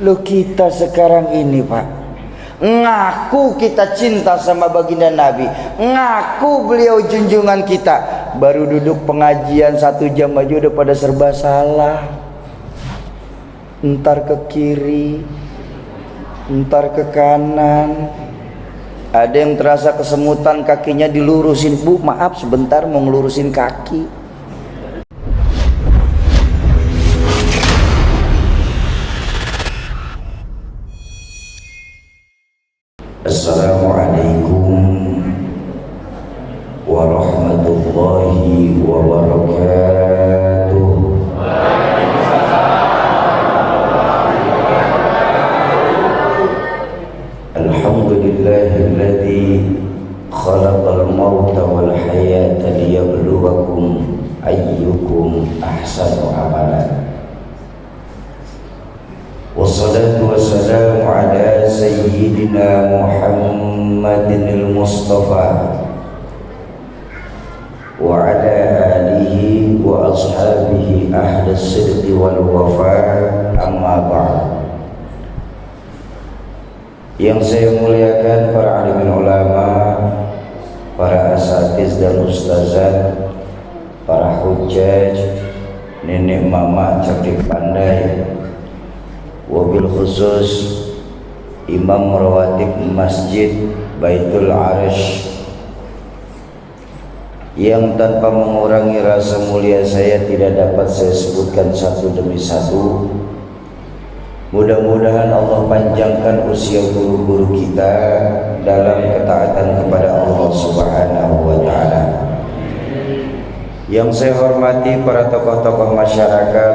Loh, kita sekarang ini Pak, ngaku kita cinta sama baginda Nabi, ngaku beliau junjungan kita, baru duduk pengajian 1 jam aja udah pada serba salah. Entar ke kiri, entar ke kanan. Ada yang terasa kesemutan, kakinya dilurusin. Bu, maaf sebentar mau ngelurusin kaki. Assalamualaikum warahmatullahi wabarakatuh. Alhamdulillahilladzi khalaqal mauta wal hayata liyabluwakum ayyukum ahsanu amalan. Wassalatu wassalamu ala sayyidina Muhammadin al-Mustafa wa ala alihi wa ashabihi ahli sidqi wal wafa, amma ba'd. Yang saya muliakan para alimin ulama, para asatiz dan ustazat, para hujjaj, nenek mama cerdik pandai, wabil khusus imam rawatib masjid Baitul Arish, yang tanpa mengurangi rasa mulia saya tidak dapat saya sebutkan satu demi satu. Mudah-mudahan Allah panjangkan usia guru-guru kita dalam ketaatan kepada Allah Subhanahu wa Ta'ala. Yang saya hormati para tokoh-tokoh masyarakat,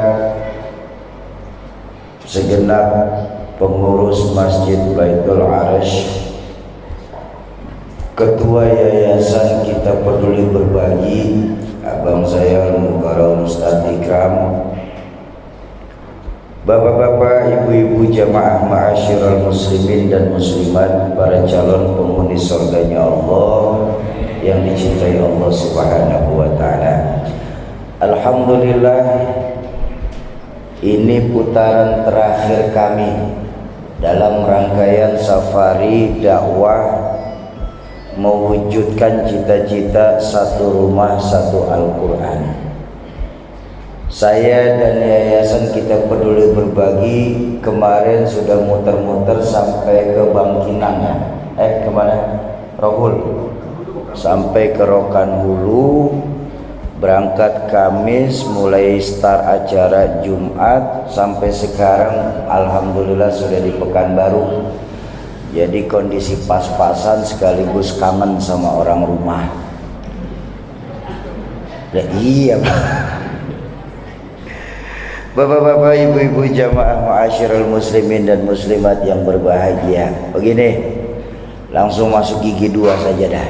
segenap pengurus Masjid Baitul Arish, Ketua Yayasan Kita Peduli Berbagi, abang saya Al-Mukarram Ustadz Ikram, bapak-bapak, ibu-ibu jamaah ma'asyiral muslimin dan muslimat, para calon penghuni surganya Allah yang dicintai Allah Subhanahu wa Ta'ala. Alhamdulillah, ini putaran terakhir kami dalam rangkaian safari dakwah mewujudkan cita-cita satu rumah satu Al-Quran. Saya dan Yayasan Kita Peduli Berbagi kemarin sudah muter-muter sampai ke Bangkinang, kemana? Rohul, sampai ke Rokan Hulu. Berangkat Kamis, mulai start acara Jumat, sampai sekarang alhamdulillah sudah di Pekanbaru. Jadi kondisi pas-pasan sekaligus kangen sama orang rumah. Ya, iya Bapak-bapak, ibu-ibu jamaah ma'asyiral muslimin dan muslimat yang berbahagia. Begini, langsung masuk gigi 2 saja dah.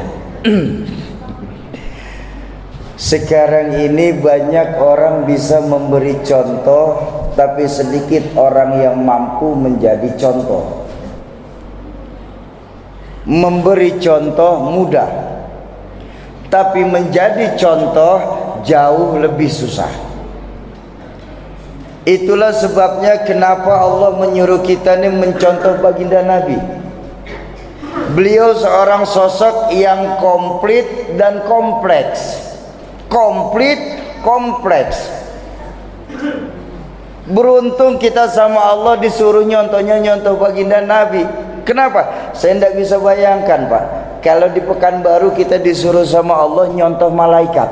Sekarang ini banyak orang bisa memberi contoh, tapi sedikit orang yang mampu menjadi contoh. Memberi contoh mudah, tapi menjadi contoh jauh lebih susah. Itulah sebabnya kenapa Allah menyuruh kita ini mencontoh baginda Nabi. Beliau seorang sosok yang komplit dan kompleks. Komplit, kompleks. Beruntung kita sama Allah disuruh nyontoh baginda Nabi. Kenapa? Saya tidak bisa bayangkan Pak, kalau di Pekanbaru kita disuruh sama Allah nyontoh malaikat.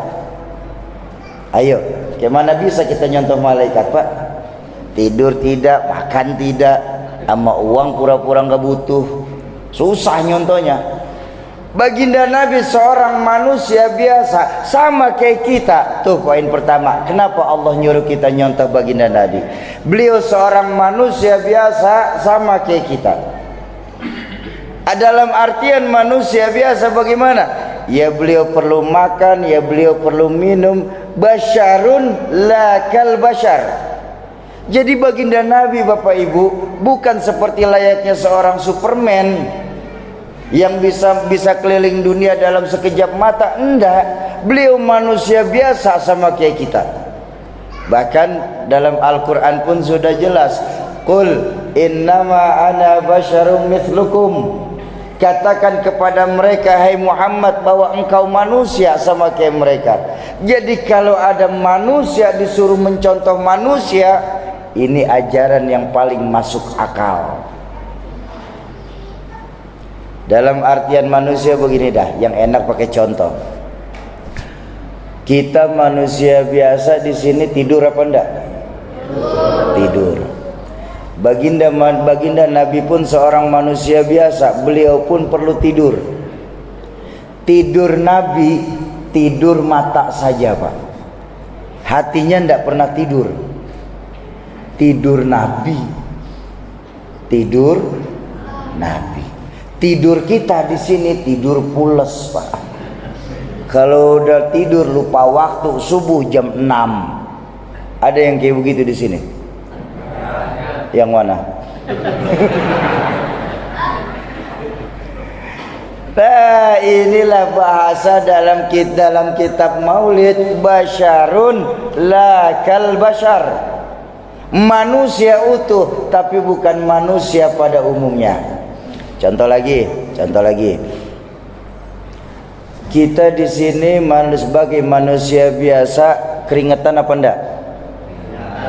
Ayo, gimana bisa kita nyontoh malaikat Pak? Tidur tidak, makan tidak, sama uang pura-pura nggak butuh. Susah nyontohnya. Baginda Nabi seorang manusia biasa, sama kayak kita. Tuh poin pertama, kenapa Allah nyuruh kita nyontoh baginda Nabi? Beliau seorang manusia biasa, sama kayak kita. Dalam artian manusia biasa bagaimana? Ya beliau perlu makan, ya beliau perlu minum. Basyarun la kal basyar. Jadi baginda Nabi Bapak Ibu bukan seperti layaknya seorang Superman yang bisa keliling dunia dalam sekejap mata. Enggak, beliau manusia biasa sama kayak kita. Bahkan dalam Al-Quran pun sudah jelas, Qul innama ana basyarum mithlukum. Katakan kepada mereka, hai Muhammad, bahwa engkau manusia sama kayak mereka. Jadi kalau ada manusia disuruh mencontoh manusia, ini ajaran yang paling masuk akal. Dalam artian manusia begini dah, yang enak pakai contoh. Kita manusia biasa di sini tidur apa enggak? Tidur. Baginda Nabi pun seorang manusia biasa, beliau pun perlu tidur. Tidur Nabi, tidur mata saja Pak, hatinya tidak pernah tidur. Tidur Nabi, tidur Nabi. Tidur kita di sini tidur pules Pak. Kalau udah tidur lupa waktu, subuh jam 6. Ada yang kayak begitu di sini? Yang mana? Nah, inilah bahasa dalam kitab Maulid, basyarun la kal basyar. Manusia utuh tapi bukan manusia pada umumnya. Contoh lagi. Kita di sini sebagai manusia biasa keringetan apa enggak?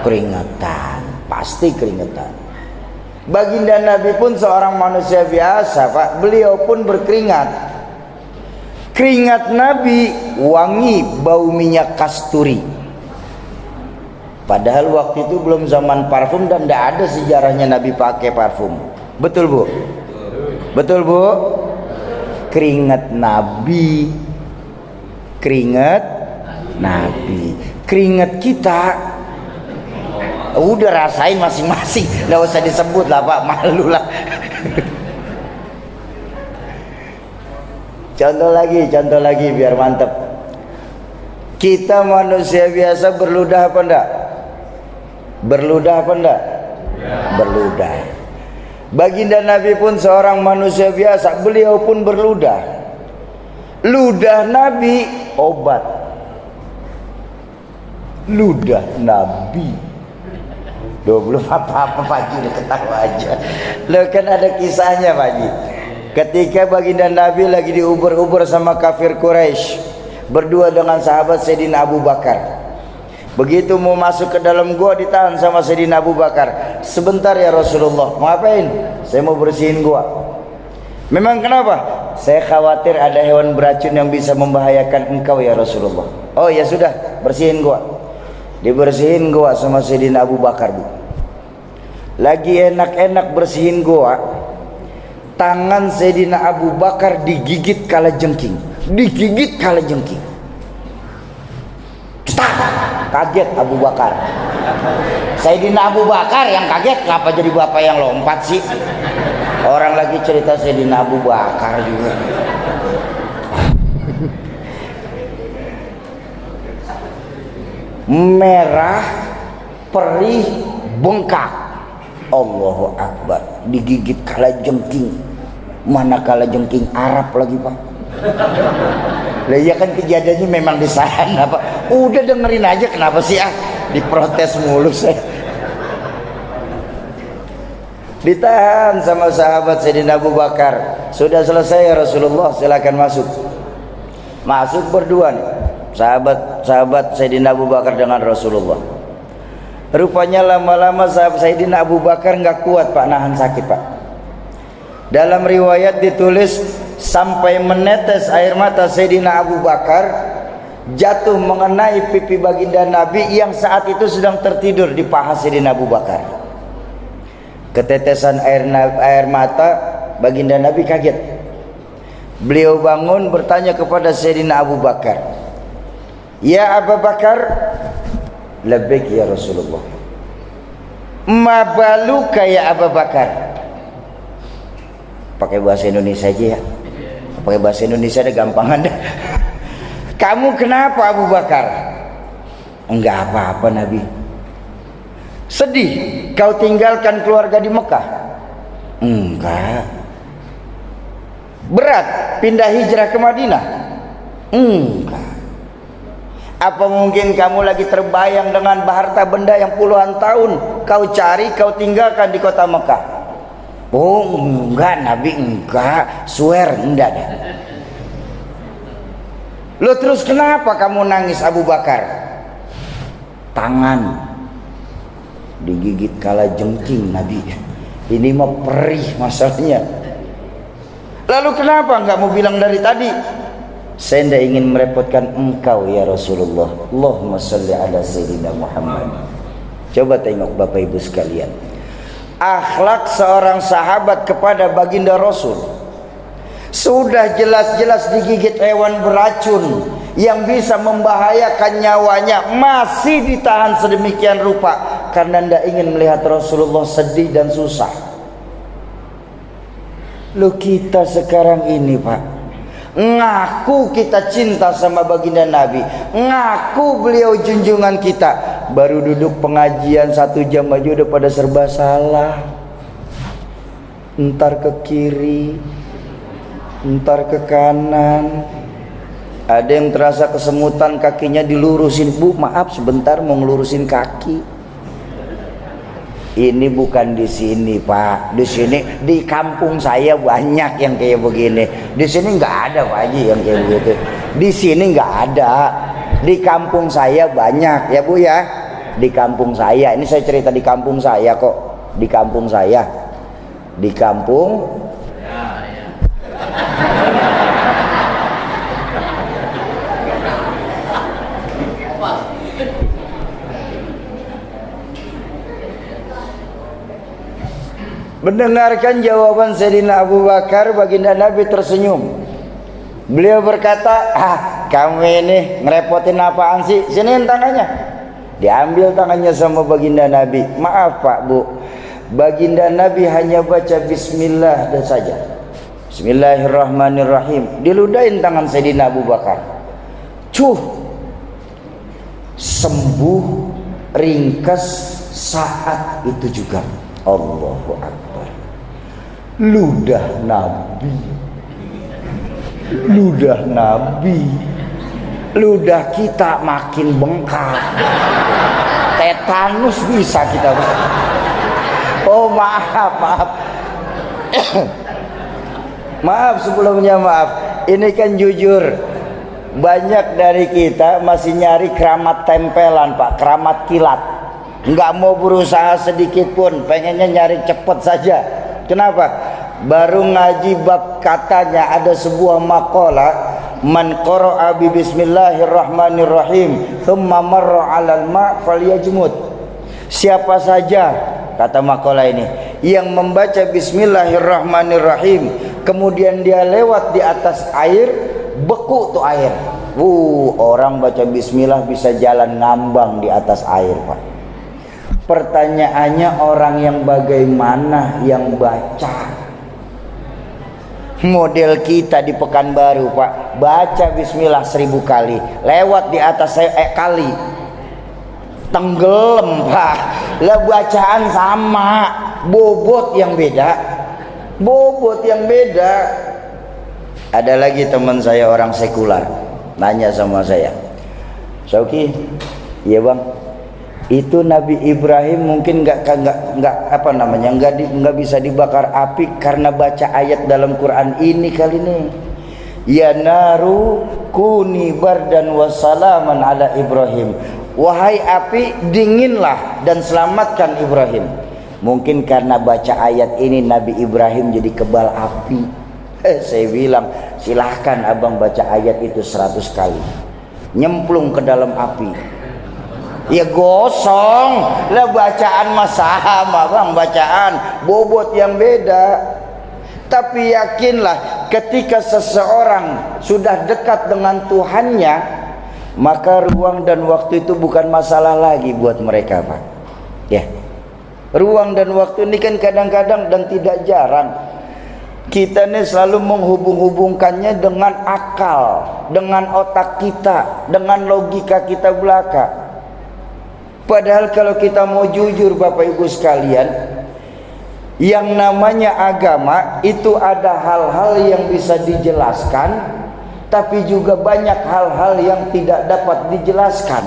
Keringetan. Pasti keringetan. Baginda Nabi pun seorang manusia biasa Pak, beliau pun berkeringat. Keringat Nabi wangi, bau minyak kasturi. Padahal waktu itu belum zaman parfum dan tidak ada sejarahnya Nabi pakai parfum. Betul Bu? Betul Bu? Keringat Nabi, keringat kita udah rasain masing-masing, nggak usah disebut lah Pak, malu lah. Contoh lagi biar mantep. Kita manusia biasa berludah apa enggak? Berludah. Baginda Nabi pun seorang manusia biasa, beliau pun berludah. Ludah Nabi obat. Ludah Nabi. Belum apa-apa Pak Haji, udah ketawa aja. Loh kan ada kisahnya Pak Haji. Ketika baginda Nabi lagi diuber-uber sama kafir Quraisy, berdua dengan sahabat Sayyidina Abu Bakar. Begitu mau masuk ke dalam gua, ditahan sama Sayyidina Abu Bakar. Sebentar ya Rasulullah. Mau ngapain? Saya mau bersihin gua. Memang kenapa? Saya khawatir ada hewan beracun yang bisa membahayakan engkau ya Rasulullah. Oh ya sudah, bersihin gua. Dibersihin gua sama Sayyidina Abu Bakar Bu. Lagi enak-enak bersihin gua, tangan Sayyidina Abu Bakar digigit kalajengking. Cetak, kaget Abu Bakar. Sayyidina Abu Bakar yang kaget, kenapa jadi bapak yang lompat sih? Orang lagi cerita Sayyidina Abu Bakar juga. Merah, perih, bengkak. Allahu Akbar, digigit kalajengking. Mana kalajengking Arab lagi Pak? Lah ya kan kejadiannya memang di sana Pak. Udah dengerin aja, kenapa sih diprotes mulu saya. Ditahan sama sahabat Sayyidina Abu Bakar. Sudah selesai ya Rasulullah, silakan masuk. Masuk berdua nih, sahabat Sayyidina Abu Bakar dengan Rasulullah. Rupanya lama-lama sahabat Sayyidina Abu Bakar nggak kuat Pak, nahan sakit Pak. Dalam riwayat ditulis sampai menetes air mata Sayyidina Abu Bakar jatuh mengenai pipi baginda Nabi yang saat itu sedang tertidur di paha Sayyidina Abu Bakar. Ketetesan air mata baginda Nabi kaget. Beliau bangun bertanya kepada Sayyidina Abu Bakar, "Ya Abu Bakar." "Labbaik ya Rasulullah." "Ma baluka ya Abu Bakar." Pakai bahasa Indonesia aja ya. Pakai bahasa Indonesia ada gampangan deh. "Kamu kenapa Abu Bakar?" "Enggak apa-apa Nabi." "Sedih kau tinggalkan keluarga di Mekah?" "Enggak." "Berat pindah hijrah ke Madinah?" "Enggak." Apa mungkin kamu lagi terbayang dengan harta benda yang puluhan tahun kau cari, kau tinggalkan di kota Mekah? Oh enggak Nabi, enggak, swear enggak deh. Lo terus kenapa kamu nangis Abu Bakar? Tangan digigit kala jengking Nabi. Ini mah perih masalahnya. Lalu kenapa enggak mau bilang dari tadi? Saya tidak ingin merepotkan engkau ya Rasulullah. Allahumma salli ala Sayyidina Muhammad. Coba tengok Bapak Ibu sekalian, akhlak seorang sahabat kepada baginda Rasul. Sudah jelas-jelas digigit hewan beracun yang bisa membahayakan nyawanya, masih ditahan sedemikian rupa karena tidak ingin melihat Rasulullah sedih dan susah. Loh, kita sekarang ini Pak, ngaku kita cinta sama baginda Nabi, ngaku beliau junjungan kita, baru duduk pengajian 1 jam aja udah pada serba salah. Entar ke kiri, entar ke kanan. Ada yang terasa kesemutan, kakinya dilurusin. Bu maaf sebentar mau ngelurusin kaki. Ini bukan di sini Pak, di sini di kampung saya banyak yang kayak begini. Di sini nggak ada Pak Haji yang kayak begitu. Di sini nggak ada, di kampung saya banyak ya Bu ya. Di kampung saya, ini saya cerita di kampung saya kok, di kampung saya, di kampung. Mendengarkan jawaban Sayyidina Abu Bakar, baginda Nabi tersenyum. Beliau berkata, kamu ini ngerepotin apaan sih? Siniin tangannya. Diambil tangannya sama baginda Nabi. Maaf Pak Bu, baginda Nabi hanya baca bismillah dan saja. Bismillahirrahmanirrahim. Diludahin tangan Sayyidina Abu Bakar. Sembuh ringkas saat itu juga. Allahu Akbar. Ludah Nabi, ludah Nabi, ludah kita makin bengkak, tetanus bisa kita. Oh maaf maaf sebelumnya maaf. Ini kan jujur, banyak dari kita masih nyari keramat tempelan Pak, keramat kilat. Nggak mau berusaha sedikit pun, pengennya nyari cepet saja. Kenapa? Baru ngaji bab katanya ada sebuah maqalah, man qara'a bi bismillahirrahmanirrahim thumma marra 'alal ma' falyajmud. Siapa saja, kata maqalah ini, yang membaca bismillahirrahmanirrahim kemudian dia lewat di atas air, beku tuh air. Orang baca bismillah bisa jalan ngambang di atas air Pak. Pertanyaannya, orang yang bagaimana yang baca? Model kita di Pekanbaru Pak, baca bismillah 1000 kali, lewat di atas kali, tenggelam Pak. Lah bacaan sama, bobot yang beda, bobot yang beda. Ada lagi teman saya orang sekular nanya sama saya, Sauki, iya Bang, itu Nabi Ibrahim mungkin nggak bisa dibakar api karena baca ayat dalam Quran ini kali ini. Ya naru kuni bardan wassalaman ala Ibrahim. Wahai api, dinginlah dan selamatkan Ibrahim. Mungkin karena baca ayat ini Nabi Ibrahim jadi kebal api. Saya bilang silahkan abang baca ayat itu 100 kali, nyemplung ke dalam api. Ya gosong lah, bacaan mah sama Bang, bacaan bobot yang beda. Tapi yakinlah ketika seseorang sudah dekat dengan Tuhannya, maka ruang dan waktu itu bukan masalah lagi buat mereka Pak. Ya, ruang dan waktu ini kan kadang-kadang dan tidak jarang kita ini selalu menghubung-hubungkannya dengan akal, dengan otak kita, dengan logika kita belaka. Padahal kalau kita mau jujur Bapak Ibu sekalian, yang namanya agama itu ada hal-hal yang bisa dijelaskan, tapi juga banyak hal-hal yang tidak dapat dijelaskan.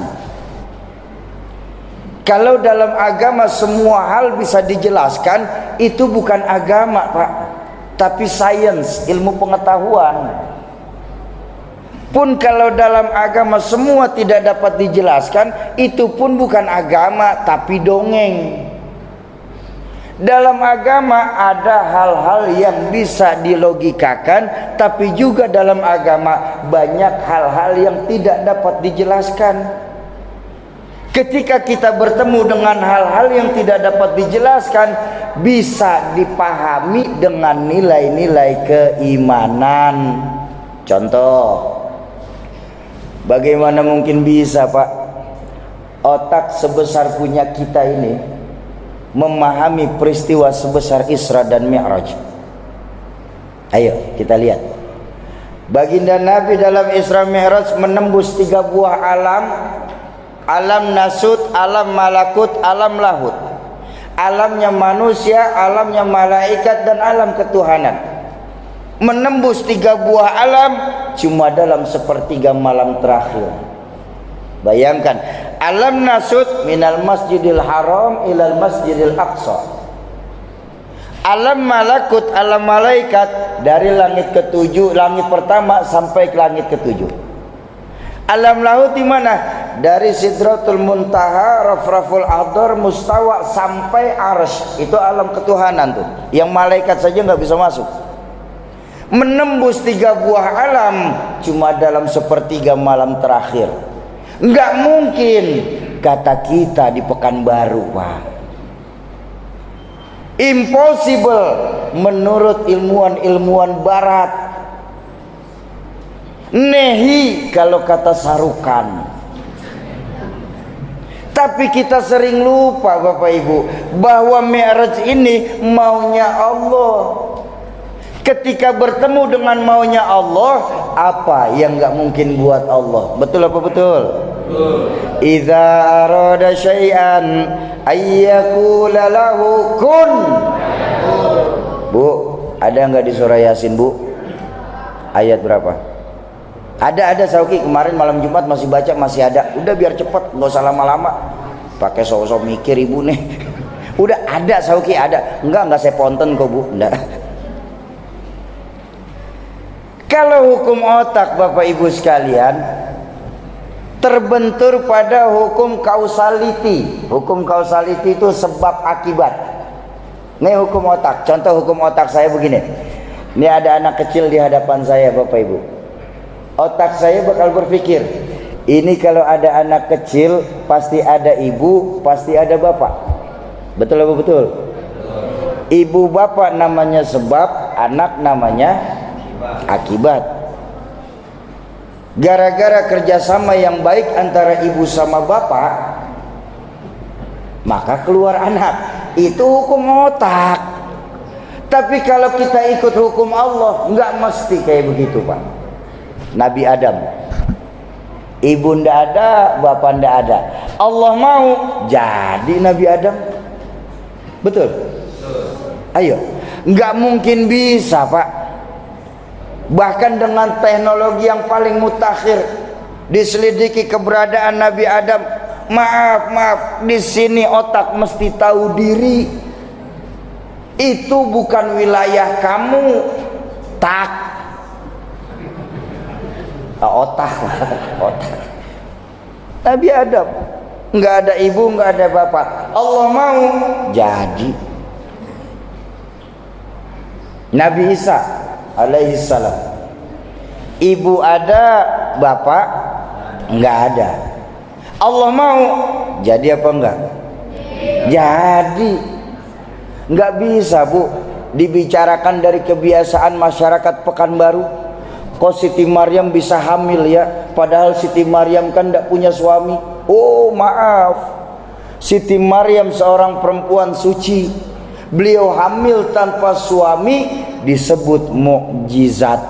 Kalau dalam agama semua hal bisa dijelaskan, itu bukan agama, Pak, tapi sains, ilmu pengetahuan. Pun kalau dalam agama semua tidak dapat dijelaskan, itu pun bukan agama tapi dongeng. Dalam agama ada hal-hal yang bisa dilogikakan, tapi juga dalam agama banyak hal-hal yang tidak dapat dijelaskan. Ketika kita bertemu dengan hal-hal yang tidak dapat dijelaskan, bisa dipahami dengan nilai-nilai keimanan. Contoh, bagaimana mungkin bisa, Pak, otak sebesar punya kita ini memahami peristiwa sebesar Isra dan Mi'raj? Ayo kita lihat. Baginda Nabi dalam Isra Mi'raj menembus 3 buah alam. Alam nasut, alam malakut, alam lahut. Alamnya manusia, alamnya malaikat, dan alam ketuhanan. Menembus 3 buah alam cuma dalam sepertiga malam terakhir. Bayangkan, alam nasut minal masjidil haram ilal masjidil aqsa. Alam malakut, alam malaikat, dari langit ke-7, langit pertama sampai ke langit ke-7. Alam lahut di mana? Dari Sidratul Muntaha, Rafraful Adhar, Mustawa sampai Arsy. Itu alam ketuhanan tuh, yang malaikat saja nggak bisa masuk. Menembus 3 buah alam cuma dalam sepertiga malam terakhir. Nggak mungkin, kata kita di Pekanbaru, Pak. Impossible menurut ilmuwan-ilmuwan barat. Nehi kalau kata Sarukan. Tapi kita sering lupa, Bapak Ibu, bahwa Mi'raj ini maunya Allah. Ketika bertemu dengan maunya Allah, apa yang nggak mungkin buat Allah? Betul apa betul? Idza arada syai'an ayyakula lahu kun. Bu, ada nggak di surah Yasin, Bu? Ayat berapa? Ada Sauki, kemarin malam Jumat masih baca, masih ada. Udah biar cepet, nggak usah lama-lama. Pakai sok-sok mikir ibu nih. Udah ada Sauki, ada. Enggak saya ponten kok, Bu. Enggak. Kalau hukum otak, Bapak Ibu sekalian, terbentur pada hukum causality. Hukum causality itu sebab akibat. Ini hukum otak. Contoh hukum otak saya begini. Ini ada anak kecil di hadapan saya, Bapak Ibu. Otak saya bakal berpikir, ini kalau ada anak kecil pasti ada ibu, pasti ada bapak. Betul apa betul? Ibu bapak namanya sebab, anak namanya akibat. Gara-gara kerjasama yang baik antara ibu sama bapak, maka keluar anak. Itu hukum otak. Tapi kalau kita ikut hukum Allah, nggak mesti kayak begitu, Pak. Nabi Adam, ibu ndak ada, bapak ndak ada, Allah mau jadi Nabi Adam. Betul? Ayo, nggak mungkin bisa, Pak. Bahkan dengan teknologi yang paling mutakhir, diselidiki keberadaan Nabi Adam. Maaf, di sini otak mesti tahu diri. Itu bukan wilayah kamu, tak. Otak. Nabi Adam nggak ada ibu, nggak ada bapak, Allah mau jadi. Nabi Isa alaihi salam, ibu ada, bapak nggak ada, Allah mau jadi apa enggak? Jadi. Nggak bisa, Bu, dibicarakan dari kebiasaan masyarakat Pekanbaru. Kok Siti Maryam bisa hamil ya? Padahal Siti Maryam kan tidak punya suami. Oh maaf, Siti Maryam seorang perempuan suci. Beliau hamil tanpa suami disebut mukjizat.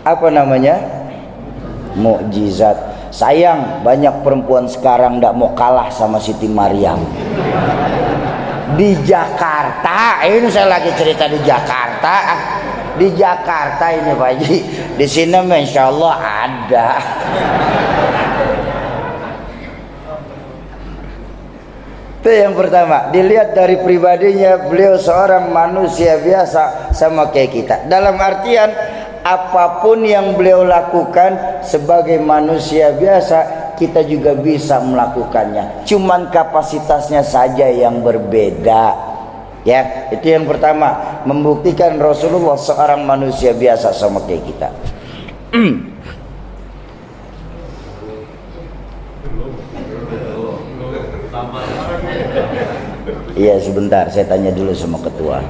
Apa namanya? Mukjizat. Sayang, banyak perempuan sekarang tidak mau kalah sama Siti Maryam. Di Jakarta, ini saya lagi cerita di Jakarta. Di Jakarta ini Pak Haji. Di sini Masya Allah ada. Itu yang pertama. Dilihat dari pribadinya, beliau seorang manusia biasa sama kayak kita. Dalam artian apapun yang beliau lakukan sebagai manusia biasa, kita juga bisa melakukannya. Cuman kapasitasnya saja yang berbeda. Ya, itu yang pertama, membuktikan Rasulullah seorang manusia biasa sama kayak kita. Iya sebentar, saya tanya dulu sama ketua.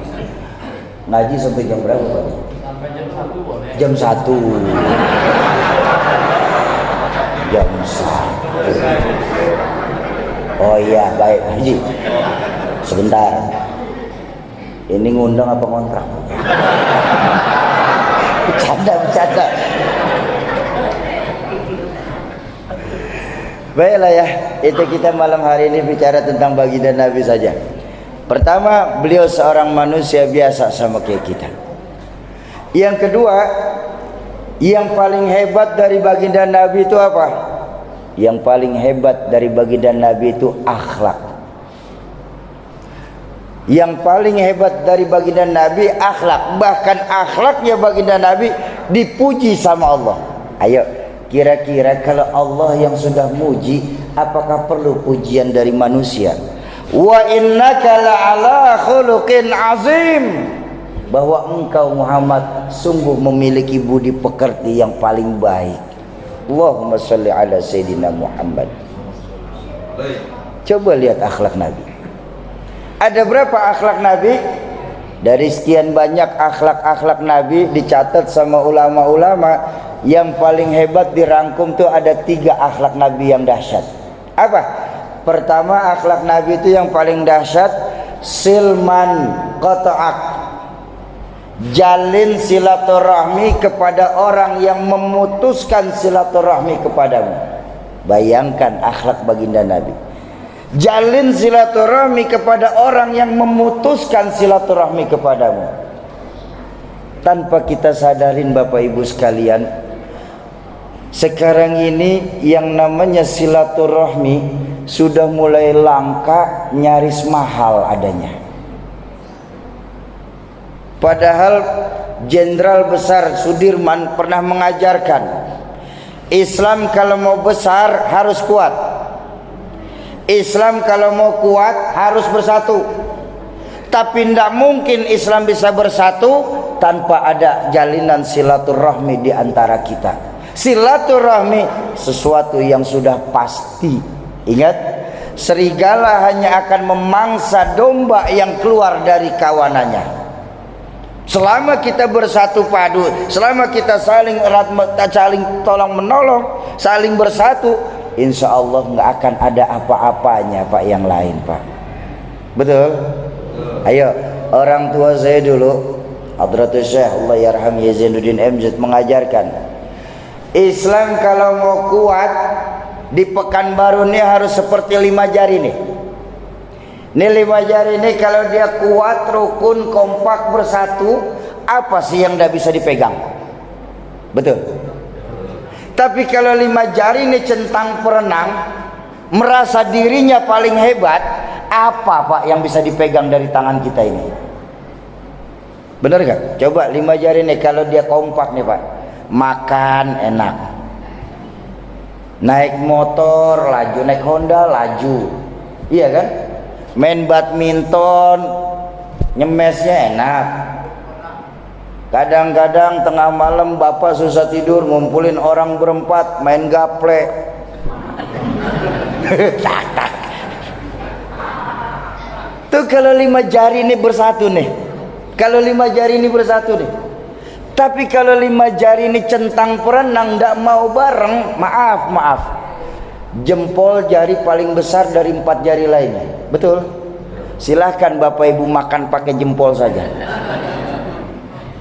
Ngaji sampai jam berapa Pak? Sampai jam 1 boleh. Jam 1. Jam 1. Oh iya, baik Haji. Sebentar. Ini ngundang apa ngontrak? Bercanda. Baiklah ya, itu kita malam hari ini bicara tentang baginda Nabi saja. Pertama, beliau seorang manusia biasa sama kayak kita. Yang kedua, yang paling hebat dari baginda Nabi itu apa? Yang paling hebat dari baginda Nabi itu akhlak. Yang paling hebat dari baginda Nabi akhlak. Bahkan akhlaknya baginda Nabi dipuji sama Allah. Ayo, kira-kira kalau Allah yang sudah muji, apakah perlu pujian dari manusia? Wa innaka la'ala khuluqin azim. Bahwa engkau Muhammad sungguh memiliki budi pekerti yang paling baik. Allahumma sholli ala Sayyidina Muhammad. Coba lihat akhlak Nabi. Ada berapa akhlak Nabi? Dari sekian banyak akhlak-akhlak Nabi dicatat sama ulama-ulama, yang paling hebat dirangkum tuh ada 3 akhlak Nabi yang dahsyat. Apa? Pertama, akhlak Nabi itu yang paling dahsyat, silman qata'ak. Jalin silaturahmi kepada orang yang memutuskan silaturahmi kepadamu. Bayangkan akhlak baginda Nabi. Jalin silaturahmi kepada orang yang memutuskan silaturahmi kepadamu. Tanpa kita sadarin Bapak Ibu sekalian, sekarang ini yang namanya silaturahmi sudah mulai langka, nyaris mahal adanya. Padahal Jenderal Besar Sudirman pernah mengajarkan, Islam kalau mau besar harus kuat. Islam kalau mau kuat harus bersatu. Tapi tidak mungkin Islam bisa bersatu tanpa ada jalinan silaturahmi di antara kita. Silaturahmi sesuatu yang sudah pasti. Ingat, serigala hanya akan memangsa domba yang keluar dari kawanannya. Selama kita bersatu padu, selama kita saling erat, saling tolong menolong, saling bersatu, insya Allah nggak akan ada apa-apanya Pak yang lain Pak. Betul? Ayo, orang tua saya dulu, Hadratul Syekh Allah yarham Yazainuddin MZ mengajarkan, Islam kalau mau kuat di Pekanbaru ini harus seperti 5 jari nih. Ini 5 jari ini kalau dia kuat, rukun, kompak, bersatu, apa sih yang tidak bisa dipegang? Betul? Tapi kalau 5 jari ini centang perenang, merasa dirinya paling hebat, apa Pak yang bisa dipegang dari tangan kita ini? Benar gak? Coba 5 jari ini kalau dia kompak nih Pak, makan enak, naik motor laju, naik Honda laju, iya kan? Main badminton nyemesnya enak. Kadang-kadang tengah malam bapak susah tidur, ngumpulin orang berempat main gaple. Tak. Tuh kalau 5 jari ini bersatu nih. Kalau 5 jari ini bersatu nih. Tapi kalau 5 jari ini centang perenang, ndak mau bareng, maaf. Jempol jari paling besar dari 4 jari lainnya. Betul? Silahkan Bapak Ibu makan pakai jempol saja.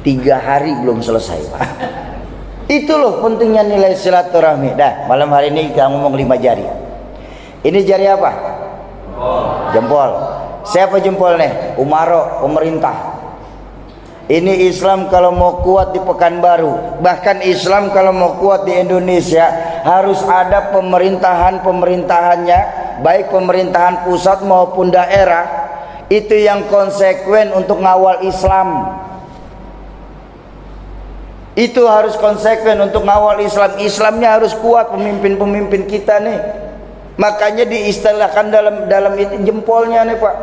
3 hari belum selesai Pak. Itu loh pentingnya nilai silaturahmi. Dah, malam hari ini kita ngomong 5 jari. Ini jari apa? Jempol. Siapa jempol nih? Umaro, pemerintah. Ini Islam kalau mau kuat di Pekanbaru, bahkan Islam kalau mau kuat di Indonesia, harus ada pemerintahannya, baik pemerintahan pusat maupun daerah, itu yang konsekuen untuk ngawal Islam. Itu harus konsekuen untuk ngawal Islam. Islamnya harus kuat, pemimpin-pemimpin kita nih. Makanya diistilahkan dalam itu jempolnya nih Pak.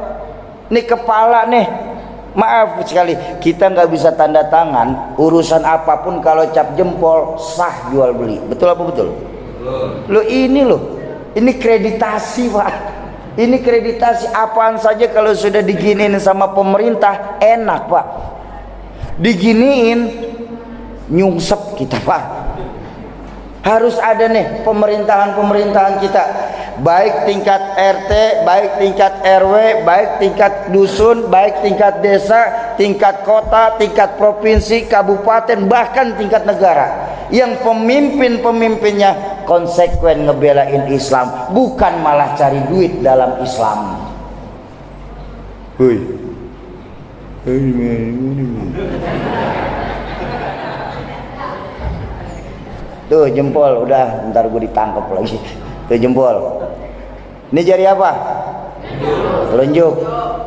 Ini kepala nih. Maaf sekali, kita nggak bisa tanda tangan urusan apapun kalau cap jempol sah jual beli. Betul apa betul? Lo ini loh, ini kreditasi Pak. Ini kreditasi, apaan saja kalau sudah diginiin sama pemerintah enak Pak. Diginiin nyungsep kita Pak. Harus ada nih pemerintahan kita, baik tingkat RT, baik tingkat RW, baik tingkat dusun, baik tingkat desa, tingkat kota, tingkat provinsi, kabupaten, bahkan tingkat negara, yang pemimpinnya konsekuen ngebelain Islam, bukan malah cari duit dalam Islam. Hui. Tuh jempol, udah ntar gue ditangkap lagi. Tuh jempol. Ini jari apa? Telunjuk.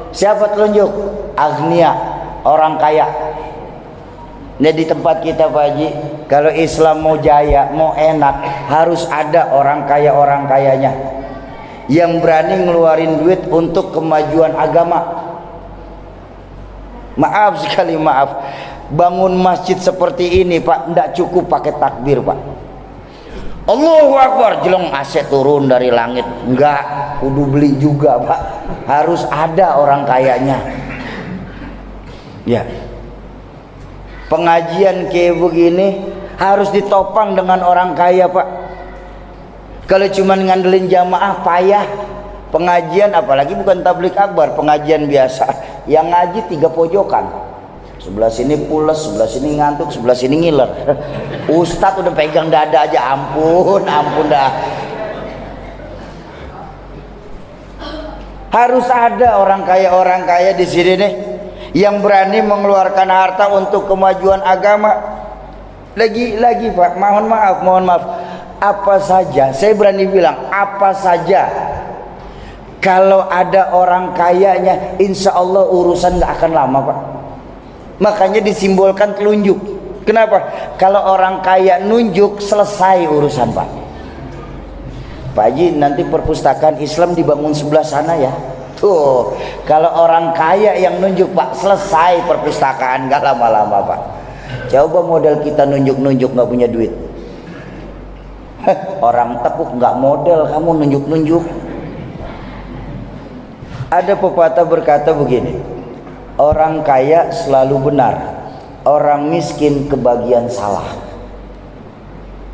Siapa telunjuk? Agnia, orang kaya. Ini di tempat kita Pak Haji, kalau Islam mau jaya, mau enak, harus ada orang kayanya yang berani ngeluarin duit untuk kemajuan agama. Maaf sekali, maaf, bangun masjid seperti ini Pak, tidak cukup pakai takbir Pak. Allahu Akbar, jeleng AC turun dari langit, enggak, kudu beli juga Pak. Harus ada orang kayanya. Ya, pengajian kayak begini harus ditopang dengan orang kaya Pak. Kalau cuma ngandelin jamaah payah. Pengajian apalagi bukan tablik akbar, pengajian biasa yang ngaji 3 pojokan, sebelah sini pules, sebelah sini ngantuk, sebelah sini ngiler. Ustadz udah pegang dada aja, ampun dah. Harus ada orang kaya di sini nih yang berani mengeluarkan harta untuk kemajuan agama. Lagi Pak, mohon maaf, apa saja, saya berani bilang apa saja, kalau ada orang kayanya, insya Allah urusan nggak akan lama Pak. Makanya disimbolkan telunjuk. Kenapa? Kalau orang kaya nunjuk, selesai urusan Pak. Pak Haji, nanti perpustakaan Islam dibangun sebelah sana ya. Tuh, kalau orang kaya yang nunjuk Pak, selesai perpustakaan, nggak lama-lama Pak. Coba model kita nunjuk-nunjuk nggak punya duit. Orang tekuk nggak model, kamu nunjuk-nunjuk. Ada pepatah berkata begini, orang kaya selalu benar, orang miskin kebagian salah.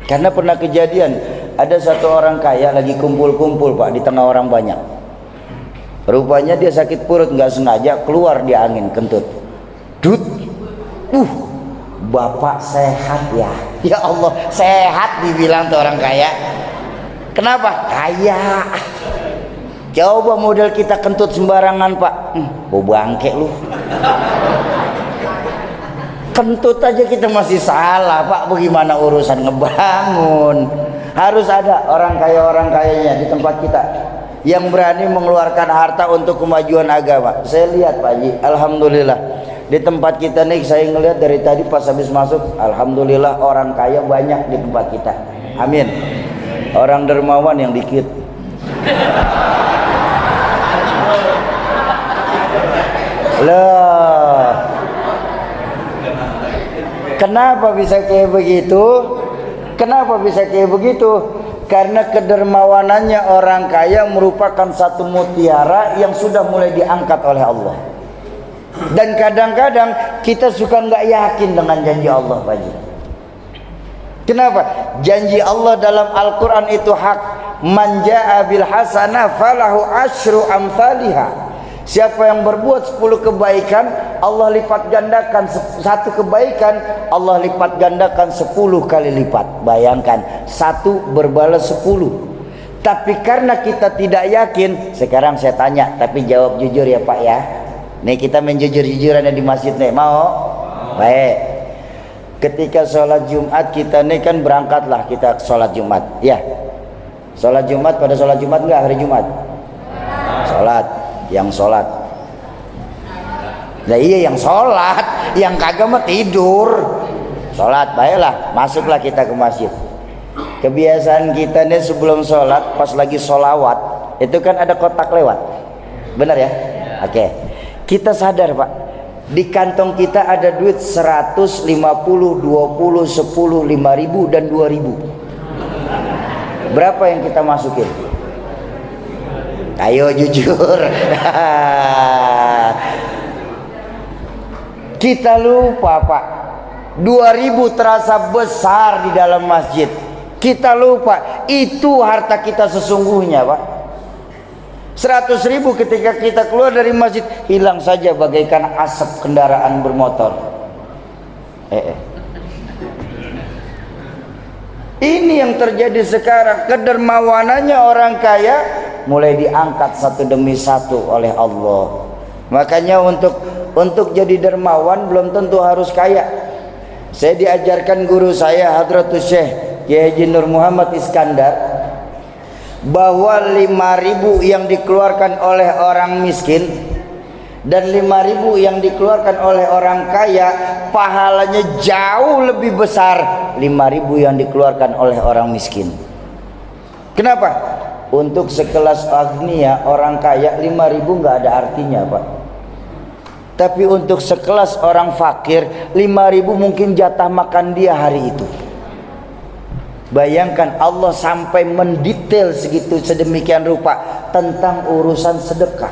Karena pernah kejadian, ada satu orang kaya lagi kumpul-kumpul Pak di tengah orang banyak. Rupanya dia sakit perut, nggak sengaja keluar di angin kentut. Dut, Bapak sehat ya? Ya Allah, sehat dibilang tuh orang kaya. Kenapa? Kaya. Coba model kita kentut sembarangan Pak, bau bangke lu. Kentut aja kita masih salah Pak, bagaimana urusan ngebangun? Harus ada orang kayanya di tempat kita yang berani mengeluarkan harta untuk kemajuan agama. Saya lihat Pak Haji, alhamdulillah di tempat kita nih, saya ngelihat dari tadi pas habis masuk, alhamdulillah orang kaya banyak di tempat kita. Amin. Orang dermawan yang dikit. Loh, kenapa bisa kayak begitu? Karena kedermawanannya orang kaya merupakan satu mutiara yang sudah mulai diangkat oleh Allah. Dan kadang-kadang kita suka nggak yakin dengan janji Allah Pak Haji. Kenapa? Janji Allah dalam Al-Quran itu hak. Man ja'a bil hasanah falahu asyru amsalihha. Siapa yang berbuat 10 kebaikan, Allah lipat gandakan. Satu kebaikan, Allah lipat gandakan 10 kali lipat. Bayangkan, 1 berbalas 10. Tapi karena kita tidak yakin, sekarang saya tanya, tapi jawab jujur ya Pak ya. Nih kita main jujur-jujuran di masjid nih, mau? Baik. Ketika sholat Jumat kita ini kan berangkatlah kita sholat Jumat. Ya. Sholat Jumat, pada sholat Jumat enggak hari Jumat? Sholat. Yang sholat. Nah iya yang sholat. Yang kagak mah tidur. Sholat, baiklah. Masuklah kita ke masjid. Kebiasaan kita nih sebelum sholat, pas lagi sholawat, itu kan ada kotak lewat. Benar ya? Oke. Kita sadar Pak, di kantong kita ada duit 100, 50, 20, 10, 5.000 dan 2.000. Berapa yang kita masukin? Ayo jujur. Kita lupa Pak, 2.000 terasa besar di dalam masjid. Kita lupa itu harta kita sesungguhnya Pak. 100.000 ketika kita keluar dari masjid hilang saja bagaikan asap kendaraan bermotor. Ini yang terjadi sekarang. Kedermawanannya orang kaya mulai diangkat satu demi satu oleh Allah. Makanya untuk jadi dermawan belum tentu harus kaya. Saya diajarkan guru saya Hadratus Syekh Kiai Haji Nur Muhammad Iskandar bahwa 5.000 yang dikeluarkan oleh orang miskin dan 5.000 yang dikeluarkan oleh orang kaya pahalanya jauh lebih besar 5.000 yang dikeluarkan oleh orang miskin. Kenapa? Untuk sekelas agnia orang kaya 5.000 nggak ada artinya Pak. Tapi untuk sekelas orang fakir 5.000 mungkin jatah makan dia hari itu. Bayangkan Allah sampai mendetail segitu sedemikian rupa tentang urusan sedekah.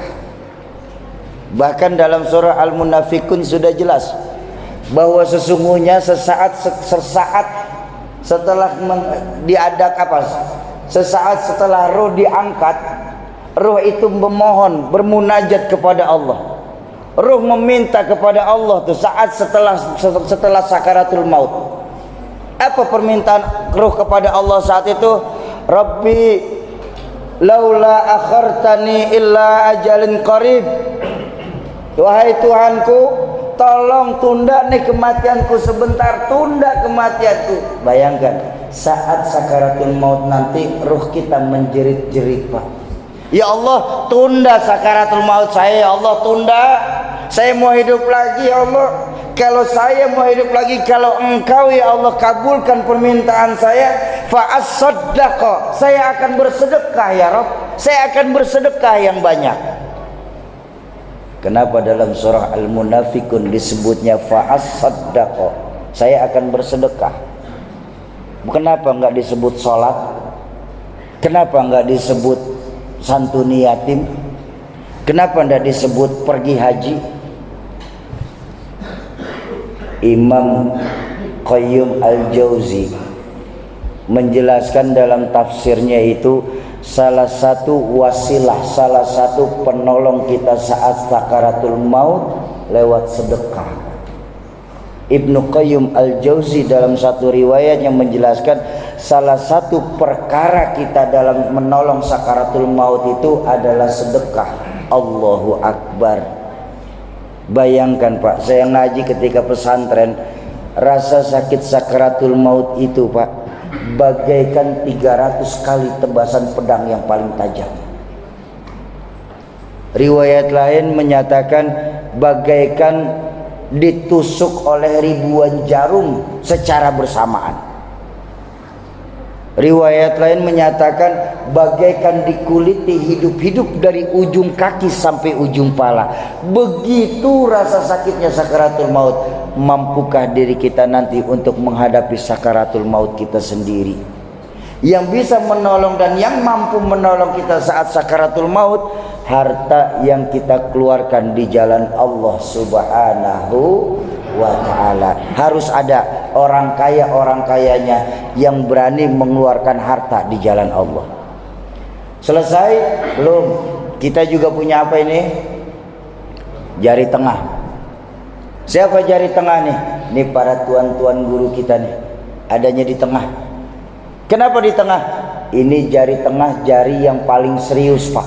Bahkan dalam surah Al-Munafikun sudah jelas bahwa sesungguhnya sesaat setelah sesaat setelah roh diangkat, roh itu memohon, bermunajat kepada Allah. Roh meminta kepada Allah tuh saat setelah sakaratul maut. Apa permintaan ruh kepada Allah saat itu? Rabbi laula akhartani illa ajalin qarib. Wahai Tuhanku, tolong tunda nih kematianku sebentar, tunda kematianku. Bayangkan saat sakaratul maut nanti ruh kita menjerit-jerit Pak. Ya Allah, tunda sakaratul maut saya, ya Allah tunda. Saya mau hidup lagi ya Allah. Kalau saya mau hidup lagi, kalau Engkau ya Allah kabulkan permintaan saya, fa'as-saddaqa, saya akan bersedekah ya Rabb. Saya akan bersedekah yang banyak. Kenapa dalam surah Al-Munafikun disebutnya fa'as-saddaqa? Saya akan bersedekah. Kenapa enggak disebut sholat? Kenapa enggak disebut santuni yatim? Kenapa enggak disebut pergi haji? Imam Qayyum Al-Jauzi menjelaskan dalam tafsirnya itu salah satu wasilah, salah satu penolong kita saat sakaratul maut lewat sedekah. Ibnu Qayyum Al-Jauzi dalam satu riwayat yang menjelaskan salah satu perkara kita dalam menolong sakaratul maut itu adalah sedekah. Allahu Akbar. Bayangkan Pak, saya ngaji ketika pesantren, rasa sakit sakaratul maut itu Pak bagaikan 300 kali tebasan pedang yang paling tajam. Riwayat lain menyatakan bagaikan ditusuk oleh ribuan jarum secara bersamaan. Riwayat lain menyatakan bagaikan dikuliti hidup-hidup dari ujung kaki sampai ujung pala. Begitu rasa sakitnya sakaratul maut. Mampukah diri kita nanti untuk menghadapi sakaratul maut kita sendiri? Yang bisa menolong dan yang mampu menolong kita saat sakaratul maut, harta yang kita keluarkan di jalan Allah Subhanahu wa ta'ala. Harus ada orang kayanya yang berani mengeluarkan harta di jalan Allah. Selesai? Belum. Kita juga punya apa ini? Jari tengah. Siapa jari tengah nih? Ini para tuan-tuan guru kita nih. Adanya di tengah. Kenapa di tengah? Ini jari tengah, jari yang paling serius Pak.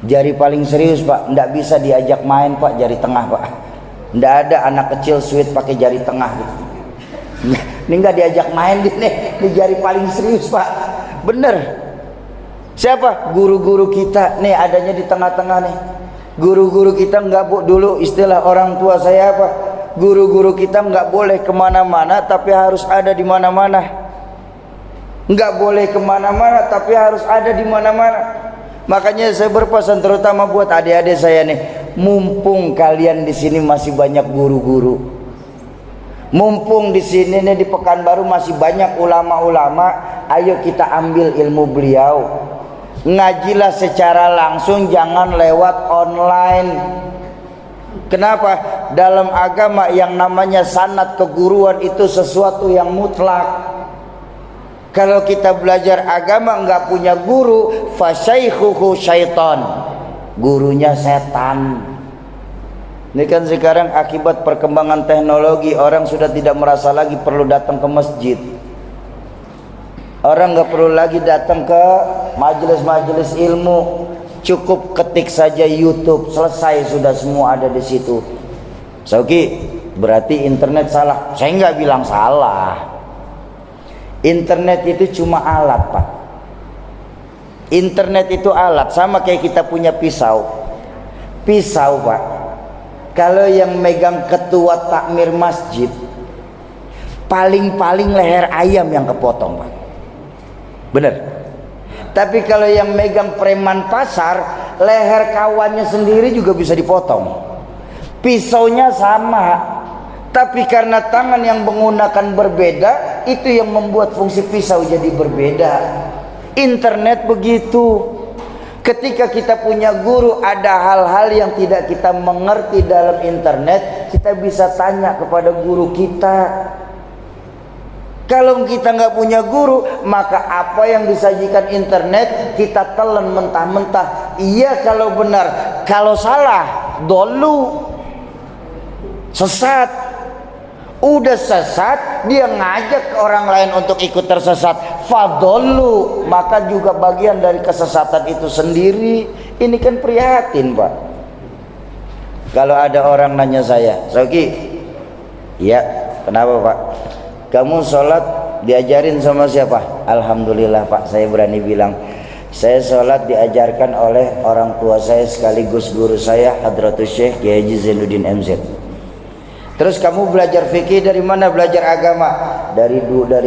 Jari paling serius Pak. Nggak bisa diajak main Pak, jari tengah Pak. Nggak ada anak kecil sweet pakai jari tengah gitu. Ini nggak diajak main di jari paling serius Pak. Bener. Siapa? Guru-guru kita nih adanya di tengah-tengah nih. Guru-guru kita nggak dulu istilah orang tua saya apa? Guru-guru kita nggak boleh kemana-mana tapi harus ada di mana-mana. Nggak boleh kemana-mana tapi harus ada di mana-mana. Makanya saya berpesan terutama buat adik-adik saya nih, mumpung kalian di sini masih banyak guru-guru, mumpung di sini nih di Pekanbaru masih banyak ulama-ulama, ayo kita ambil ilmu beliau. Ngajilah secara langsung, jangan lewat online. Kenapa? Dalam agama yang namanya sanad keguruan itu sesuatu yang mutlak. Kalau kita belajar agama nggak punya guru, fasyaikhuhu syaitan, gurunya setan. Ini kan sekarang akibat perkembangan teknologi, orang sudah tidak merasa lagi perlu datang ke masjid. Orang nggak perlu lagi datang ke majelis-majelis ilmu, cukup ketik saja YouTube, selesai sudah semua ada di situ. Sauki, berarti internet salah? Saya nggak bilang salah. Internet itu cuma alat Pak. Internet itu alat, sama kayak kita punya pisau. Pisau Pak, kalau yang megang ketua takmir masjid, paling-paling leher ayam yang kepotong Pak. Bener. Tapi kalau yang megang preman pasar, leher kawannya sendiri juga bisa dipotong. Pisaunya sama, tapi karena tangan yang menggunakan berbeda, itu yang membuat fungsi pisau jadi berbeda. Internet begitu. Ketika kita punya guru, ada hal-hal yang tidak kita mengerti dalam internet, kita bisa tanya kepada guru kita. Kalau kita nggak punya guru, maka apa yang disajikan internet kita telan mentah-mentah. Iya kalau benar, kalau salah, dolu, sesat. Udah sesat, dia ngajak orang lain untuk ikut tersesat, fadolu, maka juga bagian dari kesesatan itu sendiri. Ini kan prihatin Pak. Kalau ada orang nanya saya, Sauki, ya kenapa Pak? Kamu sholat diajarin sama siapa? Alhamdulillah Pak, saya berani bilang, saya sholat diajarkan oleh orang tua saya sekaligus guru saya, Hadratus Syekh Kiai Haji Zainuddin MZ. Terus kamu belajar fikih dari mana? Belajar agama dari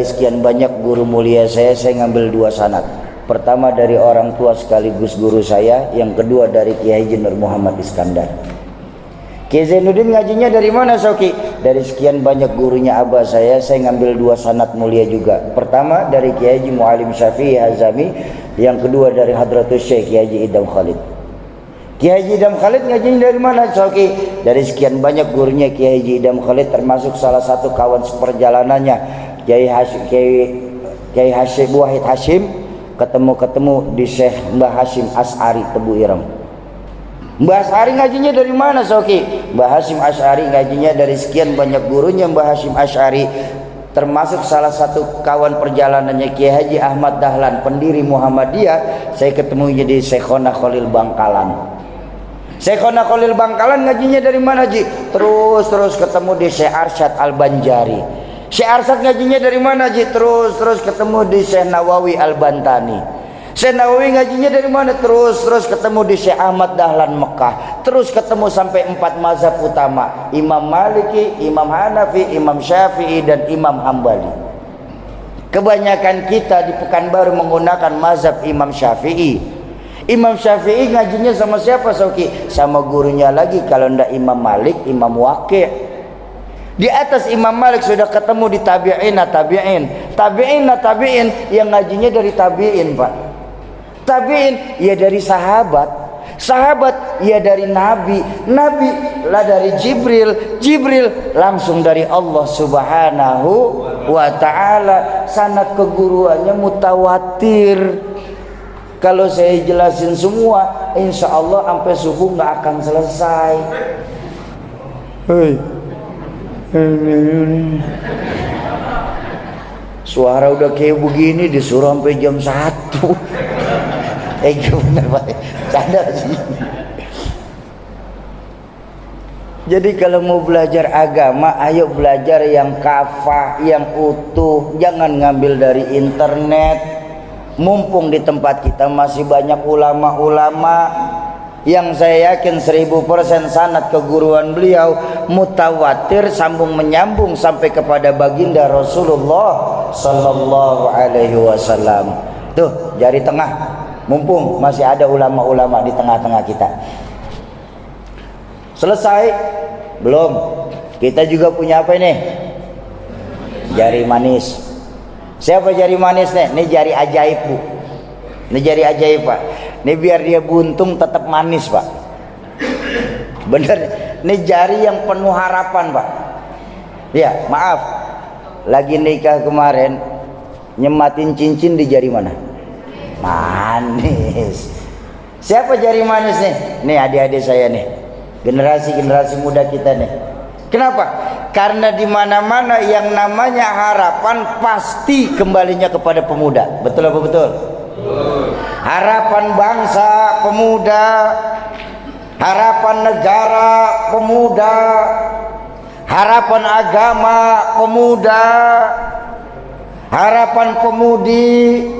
sekian banyak guru mulia saya ngambil 2 sanad. Pertama dari orang tua sekaligus guru saya, yang kedua dari Kiai Haji Nur Muhammad Iskandar. Kiai Zainuddin ngajinya dari mana Sauki? Dari sekian banyak gurunya abah saya ngambil 2 sanad mulia juga. Pertama dari Kiai Haji Muallim Syafi'i Hazami, yang kedua dari Hadratus Syekh Kiai Haji Idam Khalid. Kiai Haji Idam Khalid ngajinya dari mana Sauki? Dari sekian banyak gurunya Kiai Haji Idam Khalid, termasuk salah satu kawan seperjalanannya Kiai Hashim Wahid Hashim, ketemu di Syekh Mbah Hashim As'ari Tebu Ireng. Mbah As'ari ngajinya dari mana Sauki? Mbah Hashim As'ari ngajinya dari sekian banyak gurunya Mbah Hashim As'ari, termasuk salah satu kawan perjalanannya Kiai Haji Ahmad Dahlan, pendiri Muhammadiyah. Saya ketemu jadi Syekhona Khalil Bangkalan. Syekhona Khalil Bangkalan ngajinya dari mana Ji? Terus ketemu di Syekh Arsyad Al-Banjari. Syekh Arsyad ngajinya dari mana Ji? Terus ketemu di Syekh Nawawi Al-Bantani. Syekh Nawawi ngajinya dari mana? Terus ketemu di Syekh Ahmad Dahlan Mekah. Terus ketemu sampai 4 mazhab utama, Imam Maliki, Imam Hanafi, Imam Syafi'i, dan Imam Hambali. Kebanyakan kita di Pekanbaru menggunakan mazhab Imam Syafi'i. Imam Syafi'i ngajinya sama siapa Sauki? Sama gurunya lagi, kalau ndak Imam Malik, Imam Waqi'. Di atas Imam Malik sudah ketemu di tabi'in yang ngajinya dari tabi'in Pak. Tabi'in ya dari sahabat ya dari nabi lah dari Jibril langsung dari Allah Subhanahu wa ta'ala. Sanad keguruannya mutawatir. Kalau saya jelasin semua, insya Allah sampai subuh nggak akan selesai. Suara udah kayak begini disuruh sampai jam 1. Bener Pak, canda sih. Jadi kalau mau belajar agama, ayo belajar yang kafah, yang utuh. Jangan ngambil dari internet. Mumpung di tempat kita masih banyak ulama-ulama yang saya yakin 1000% sanad keguruan beliau mutawatir, sambung menyambung sampai kepada baginda Rasulullah sallallahu alaihi wasallam. Tuh, jari tengah. Mumpung masih ada ulama-ulama di tengah-tengah kita. Selesai? Belum. Kita juga punya apa ini? Jari manis. Siapa jari manis nih? Ini jari ajaib, Bu. Ini jari ajaib, Pak. Ini biar dia buntung tetap manis, Pak. Bener. Ini jari yang penuh harapan, Pak. Ya, maaf. Lagi nikah kemarin, nyematin cincin di jari mana? Manis. Siapa jari manis nih? Nih adik-adik saya nih. Generasi muda kita nih. Kenapa? Karena di mana-mana yang namanya harapan pasti kembalinya kepada pemuda. Betul apa betul? Harapan bangsa pemuda, harapan negara pemuda, harapan agama pemuda, harapan pemudi.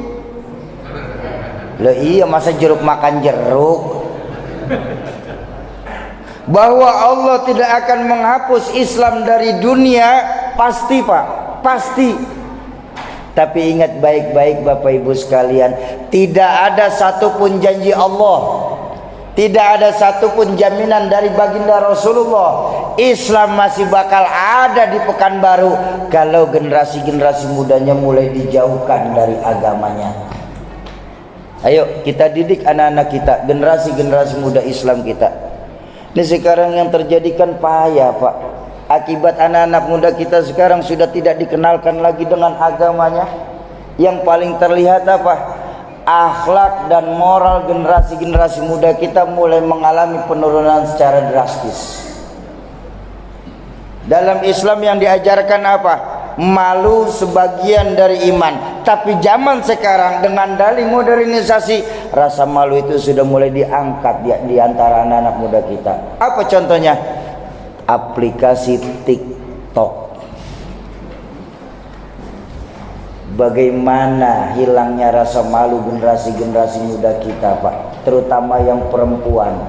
Loh iya, masa jeruk makan jeruk? Bahwa Allah tidak akan menghapus Islam dari dunia, pasti Pak, pasti. Tapi ingat baik-baik Bapak Ibu sekalian, tidak ada satupun janji Allah, tidak ada satupun jaminan dari baginda Rasulullah Islam masih bakal ada di Pekanbaru kalau generasi-generasi mudanya mulai dijauhkan dari agamanya. Ayo kita didik anak-anak kita, generasi-generasi muda Islam kita. Ini sekarang yang terjadi kan payah, Pak. Akibat anak-anak muda kita sekarang sudah tidak dikenalkan lagi dengan agamanya. Yang paling terlihat apa? Akhlak dan moral generasi-generasi muda kita mulai mengalami penurunan secara drastis. Dalam Islam yang diajarkan apa? Malu sebagian dari iman. Tapi zaman sekarang dengan dalih modernisasi, rasa malu itu sudah mulai diangkat di antara anak-anak muda kita. Apa contohnya? Aplikasi TikTok. Bagaimana hilangnya rasa malu generasi-generasi muda kita, Pak, terutama yang perempuan.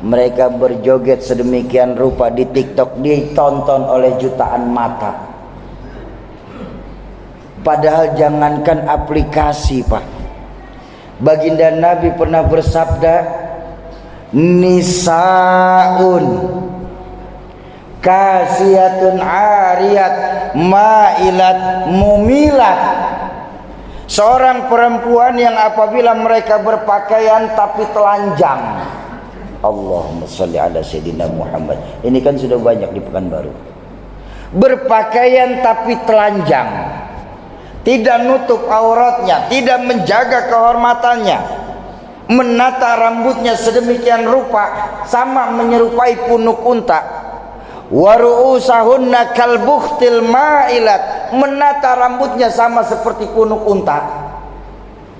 Mereka berjoget sedemikian rupa di TikTok, ditonton oleh jutaan mata. Padahal jangankan aplikasi, Pak. Baginda Nabi pernah bersabda, nisaun kasiyatun ariyat ma'ilat mumilat. Seorang perempuan yang apabila mereka berpakaian tapi telanjang. Allahumma sholli ala sayyidina Muhammad. Ini kan sudah banyak di Pekanbaru. Berpakaian tapi telanjang, tidak nutup auratnya, tidak menjaga kehormatannya, menata rambutnya sedemikian rupa sama menyerupai punuk unta. Wa ru'usahunna kalbukhtil ma'ilat, menata rambutnya sama seperti punuk unta.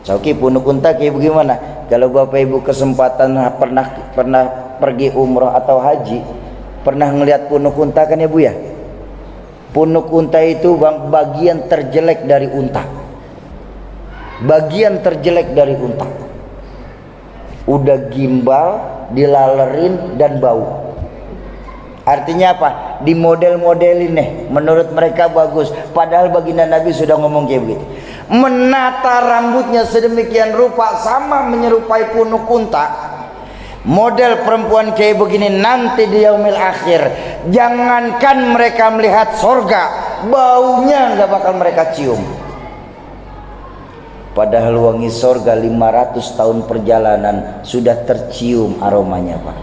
Coki punuk unta kayak bagaimana? Kalau Bapak Ibu kesempatan pernah pergi umroh atau haji, pernah ngelihat punuk unta kan ya Bu ya? Punuk unta itu bagian terjelek dari unta. Bagian terjelek dari unta. Udah gimbal, dilalerin dan bau. Artinya apa? Di model-modelin nih, menurut mereka bagus. Padahal baginda Nabi sudah ngomong kayak begitu. Menata rambutnya sedemikian rupa sama menyerupai punuk unta. Model perempuan kayak begini nanti di yaumil akhir, jangankan mereka melihat sorga, baunya nggak bakal mereka cium. Padahal wangi sorga 500 tahun perjalanan sudah tercium aromanya, Pak.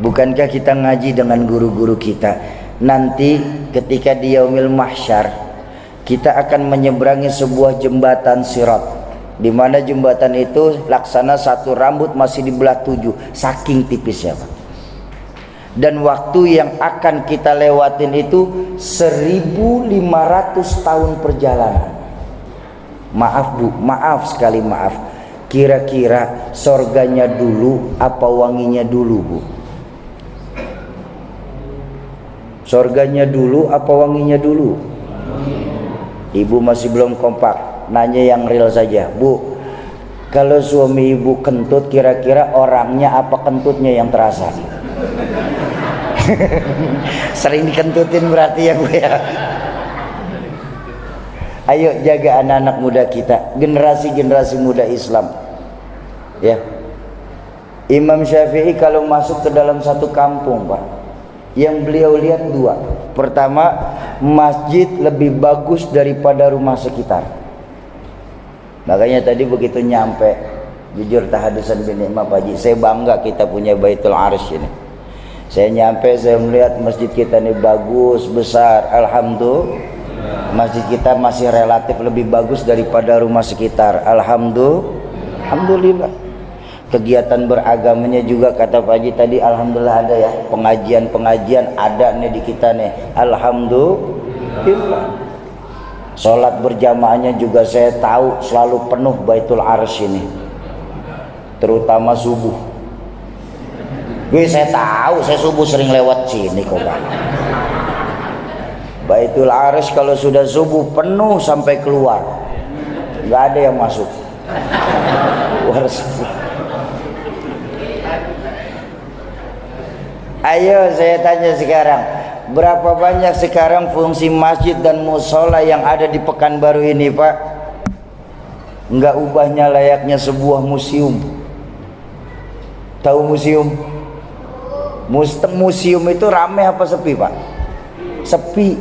Bukankah kita ngaji dengan guru-guru kita? Nanti ketika di yaumil mahsyar, kita akan menyeberangi sebuah jembatan sirat, di mana jembatan itu laksana satu rambut masih dibelah 7, saking tipisnya, Pak. Dan waktu yang akan kita lewatin itu 1500 tahun perjalanan. Maaf Bu, maaf sekali maaf. Kira-kira sorganya dulu apa wanginya dulu Bu? Sorganya dulu apa wanginya dulu? Ibu masih belum kompak, nanya yang real saja. Bu, kalau suami ibu kentut, kira-kira orangnya apa kentutnya yang terasa? Sering dikentutin berarti ya Bu ya. Ayo jaga anak-anak muda kita, generasi-generasi muda Islam. Ya. Imam Syafi'i kalau masuk ke dalam satu kampung, Pak, yang beliau lihat dua. Pertama, masjid lebih bagus daripada rumah sekitar. Makanya tadi begitu nyampe, jujur tahadusan bin Nikmah Pak Haji, saya bangga kita punya Baitul Arsy ini. Saya nyampe, saya melihat masjid kita ini bagus, besar. Alhamdulillah, masjid kita masih relatif lebih bagus daripada rumah sekitar. Alhamdulillah. Kegiatan beragamanya juga kata Pak Haji tadi, alhamdulillah ada ya. Pengajian ada nih di kita nih. Alhamdulillah. Sholat berjamaahnya juga saya tahu selalu penuh Baitul Arsy ini, terutama subuh. Saya tahu, saya subuh sering lewat sini kok Pak. Baitul Arsy kalau sudah subuh penuh sampai keluar, nggak ada yang masuk. Ayo saya tanya sekarang, berapa banyak sekarang fungsi masjid dan musola yang ada di Pekanbaru ini Pak? Nggak ubahnya layaknya sebuah museum. Tahu museum? Museum itu ramai apa sepi Pak? Sepi.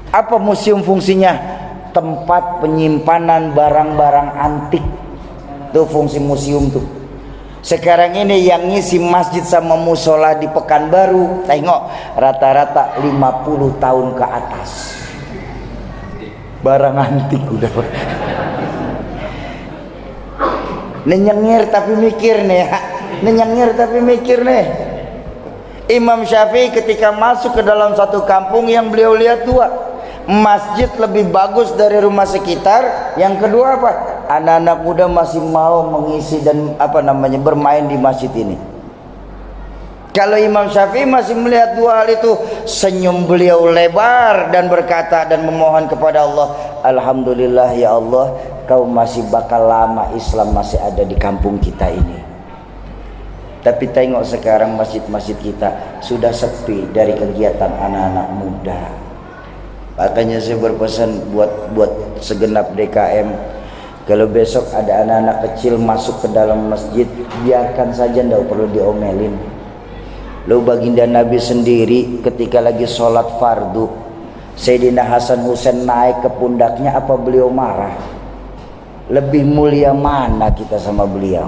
Apa museum fungsinya? Tempat penyimpanan barang-barang antik. Itu fungsi museum tuh. Sekarang ini yang ngisi masjid sama musola di Pekanbaru, tengok rata-rata 50 tahun ke atas. Barang antik udah. Nenyengir tapi mikir nih ya. Nenyengir tapi mikir nih. Imam Syafi'i ketika masuk ke dalam satu kampung yang beliau lihat dua, masjid lebih bagus dari rumah sekitar. Yang kedua apa? Anak-anak muda masih mau mengisi dan bermain di masjid ini. Kalau Imam Syafi'i masih melihat dua hal itu, senyum beliau lebar dan berkata dan memohon kepada Allah, alhamdulillah ya Allah, kau masih bakal lama Islam masih ada di kampung kita ini. Tapi tengok sekarang masjid-masjid kita sudah sepi dari kegiatan anak-anak muda. Makanya saya berpesan buat segenap DKM, kalau besok ada anak-anak kecil masuk ke dalam masjid, biarkan saja, tidak perlu diomelin. Lalu baginda Nabi sendiri ketika lagi sholat fardu, Sayyidina Hasan Husain naik ke pundaknya, apa beliau marah? Lebih mulia mana kita sama beliau?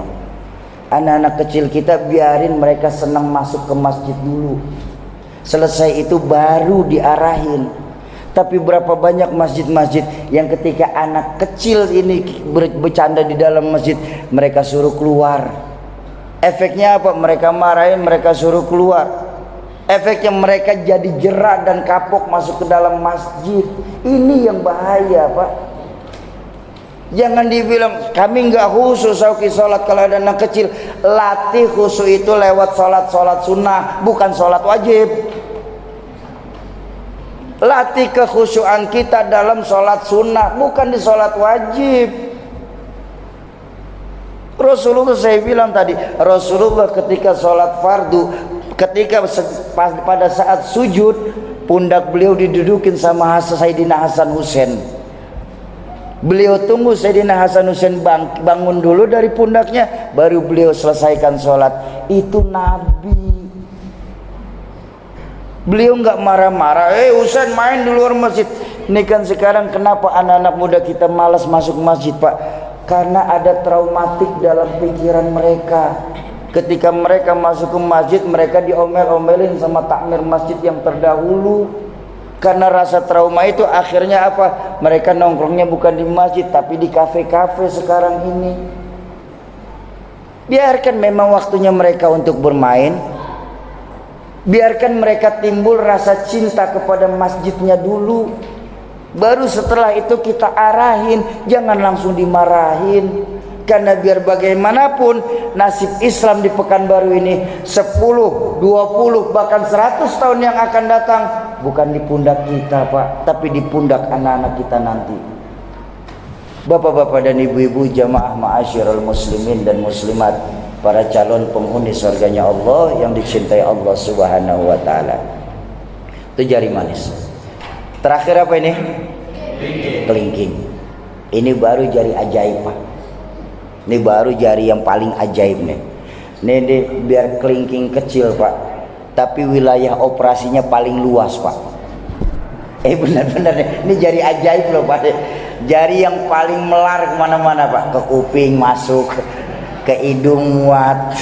Anak-anak kecil kita biarin mereka senang masuk ke masjid dulu, selesai itu baru diarahin. Tapi berapa banyak masjid-masjid yang ketika anak kecil ini bercanda di dalam masjid, mereka suruh keluar. Efeknya apa? Mereka marahin, mereka suruh keluar. Efeknya mereka jadi jerak dan kapok masuk ke dalam masjid. Ini yang bahaya Pak. Jangan dibilang kami nggak khusyuk sauki sholat kalau ada anak kecil. Latih khusyuk itu lewat sholat sunnah, bukan sholat wajib. Latih kekhusyuan kita dalam sholat sunnah, bukan di sholat wajib. Rasulullah, saya bilang tadi, Rasulullah ketika sholat fardu, ketika pada saat sujud, pundak beliau didudukin sama Sayyidina Hasan Husain. Beliau tunggu Sayyidina Hasan Husain bangun dulu dari pundaknya, baru beliau selesaikan sholat. Itu Nabi. Beliau nggak marah-marah, Husain main di luar masjid. Ini kan sekarang kenapa anak-anak muda kita malas masuk masjid Pak? Karena ada traumatik dalam pikiran mereka. Ketika mereka masuk ke masjid, mereka diomel-omelin sama takmir masjid yang terdahulu. Karena rasa trauma itu akhirnya apa? Mereka nongkrongnya bukan di masjid tapi di kafe-kafe sekarang ini. Biarkan memang waktunya mereka untuk bermain. Biarkan mereka timbul rasa cinta kepada masjidnya dulu. Baru setelah itu kita arahin, jangan langsung dimarahin. Karena biar bagaimanapun nasib Islam di Pekanbaru ini 10, 20, bahkan 100 tahun yang akan datang bukan di pundak kita, Pak, tapi di pundak anak-anak kita nanti. Bapak-bapak dan ibu-ibu jamaah ma'asyiral muslimin dan muslimat, para calon penghuni surganya Allah yang dicintai Allah Subhanahu wa taala. Itu jari manis. Terakhir apa ini? Kelingking. Ini baru jari ajaib, Pak. Ini baru jari yang paling ajaib nih. Ini biar kelingking kecil, Pak, tapi wilayah operasinya paling luas, Pak. Benar-benar nih. Ini jari ajaib loh, Pak. Jari yang paling melar kemana-mana, Pak. Ke kuping masuk, ke hidung muat.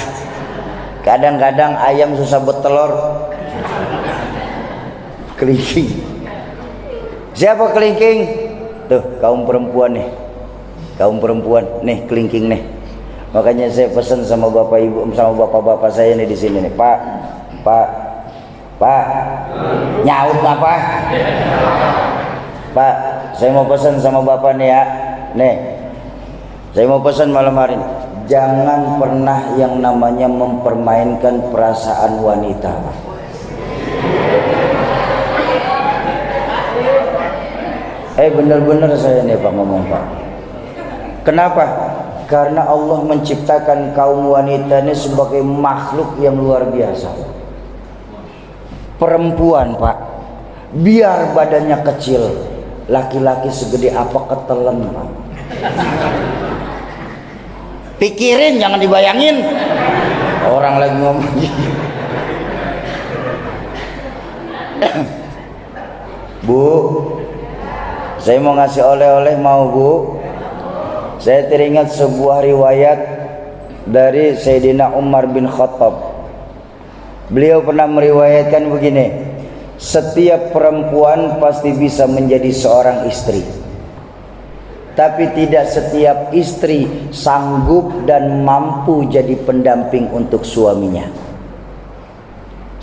Kadang-kadang ayam susah bertelur. Kelingking. Siapa kelingking? Tuh, kaum perempuan nih. Kaum perempuan nih, kelingking nih. Makanya saya pesan sama bapak ibu, sama bapak-bapak saya nih di sini nih, Pak, nyaut apa? Pak, saya mau pesan sama bapak nih ya, nih, saya mau pesan malam hari ini, jangan pernah yang namanya mempermainkan perasaan wanita, Pak. Bener-bener saya nih Pak ngomong, Pak. Kenapa? Karena Allah menciptakan kaum wanita ini sebagai makhluk yang luar biasa. Perempuan, Pak, biar badannya kecil, laki-laki segede apa ketelen, Pak. Pikirin, jangan dibayangin. Orang lagi ngomong. Bu, saya mau ngasih oleh-oleh, mau Bu? Saya teringat sebuah riwayat dari Sayyidina Umar bin Khattab. Beliau pernah meriwayatkan begini, setiap perempuan pasti bisa menjadi seorang istri, tapi tidak setiap istri sanggup dan mampu jadi pendamping untuk suaminya.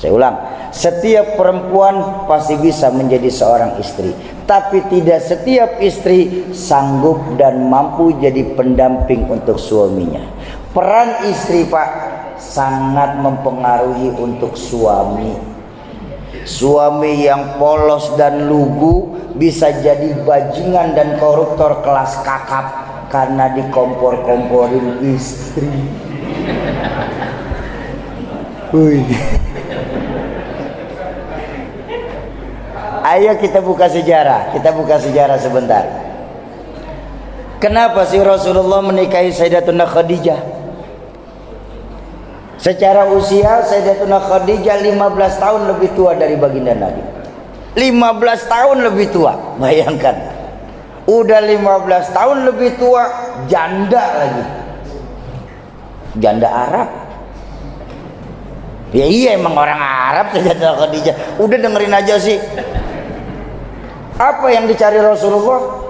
Saya ulang, setiap perempuan pasti bisa menjadi seorang istri, tapi tidak setiap istri sanggup dan mampu jadi pendamping untuk suaminya. Peran istri, Pak, sangat mempengaruhi untuk suami. Suami yang polos dan lugu bisa jadi bajingan dan koruptor kelas kakap karena dikompor-komporin istri. Ayo kita buka sejarah sebentar. Kenapa sih Rasulullah menikahi Sayyidatuna Khadijah? Secara usia Sayyidatuna Khadijah 15 tahun lebih tua dari baginda Nabi. 15 tahun lebih tua, bayangkan. Udah 15 tahun lebih tua, janda lagi. Janda Arab. Ya iya, emang orang Arab Sayyidatuna Khadijah. Udah dengerin aja sih. Apa yang dicari Rasulullah?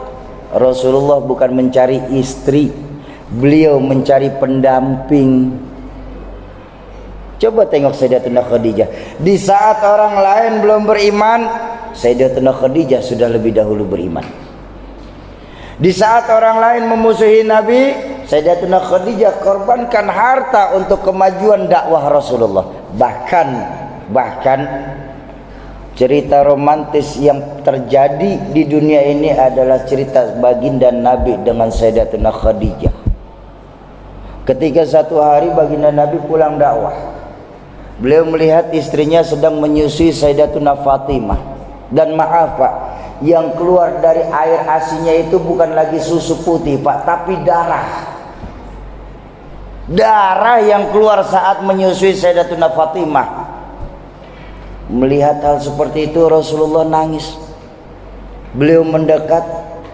Rasulullah bukan mencari istri, beliau mencari pendamping. Coba tengok Sayyidatuna Khadijah. Di saat orang lain belum beriman, Sayyidatuna Khadijah sudah lebih dahulu beriman. Di saat orang lain memusuhi Nabi, Sayyidatuna Khadijah korbankan harta untuk kemajuan dakwah Rasulullah. Bahkan cerita romantis yang terjadi di dunia ini adalah cerita baginda Nabi dengan Sayyidatuna Khadijah. Ketika satu hari baginda Nabi pulang dakwah, beliau melihat istrinya sedang menyusui Sayyidatuna Fatimah. Dan maaf, Pak, yang keluar dari air asinya itu bukan lagi susu putih, Pak, tapi darah. Darah yang keluar saat menyusui Sayyidatuna Fatimah. Melihat hal seperti itu Rasulullah nangis. Beliau mendekat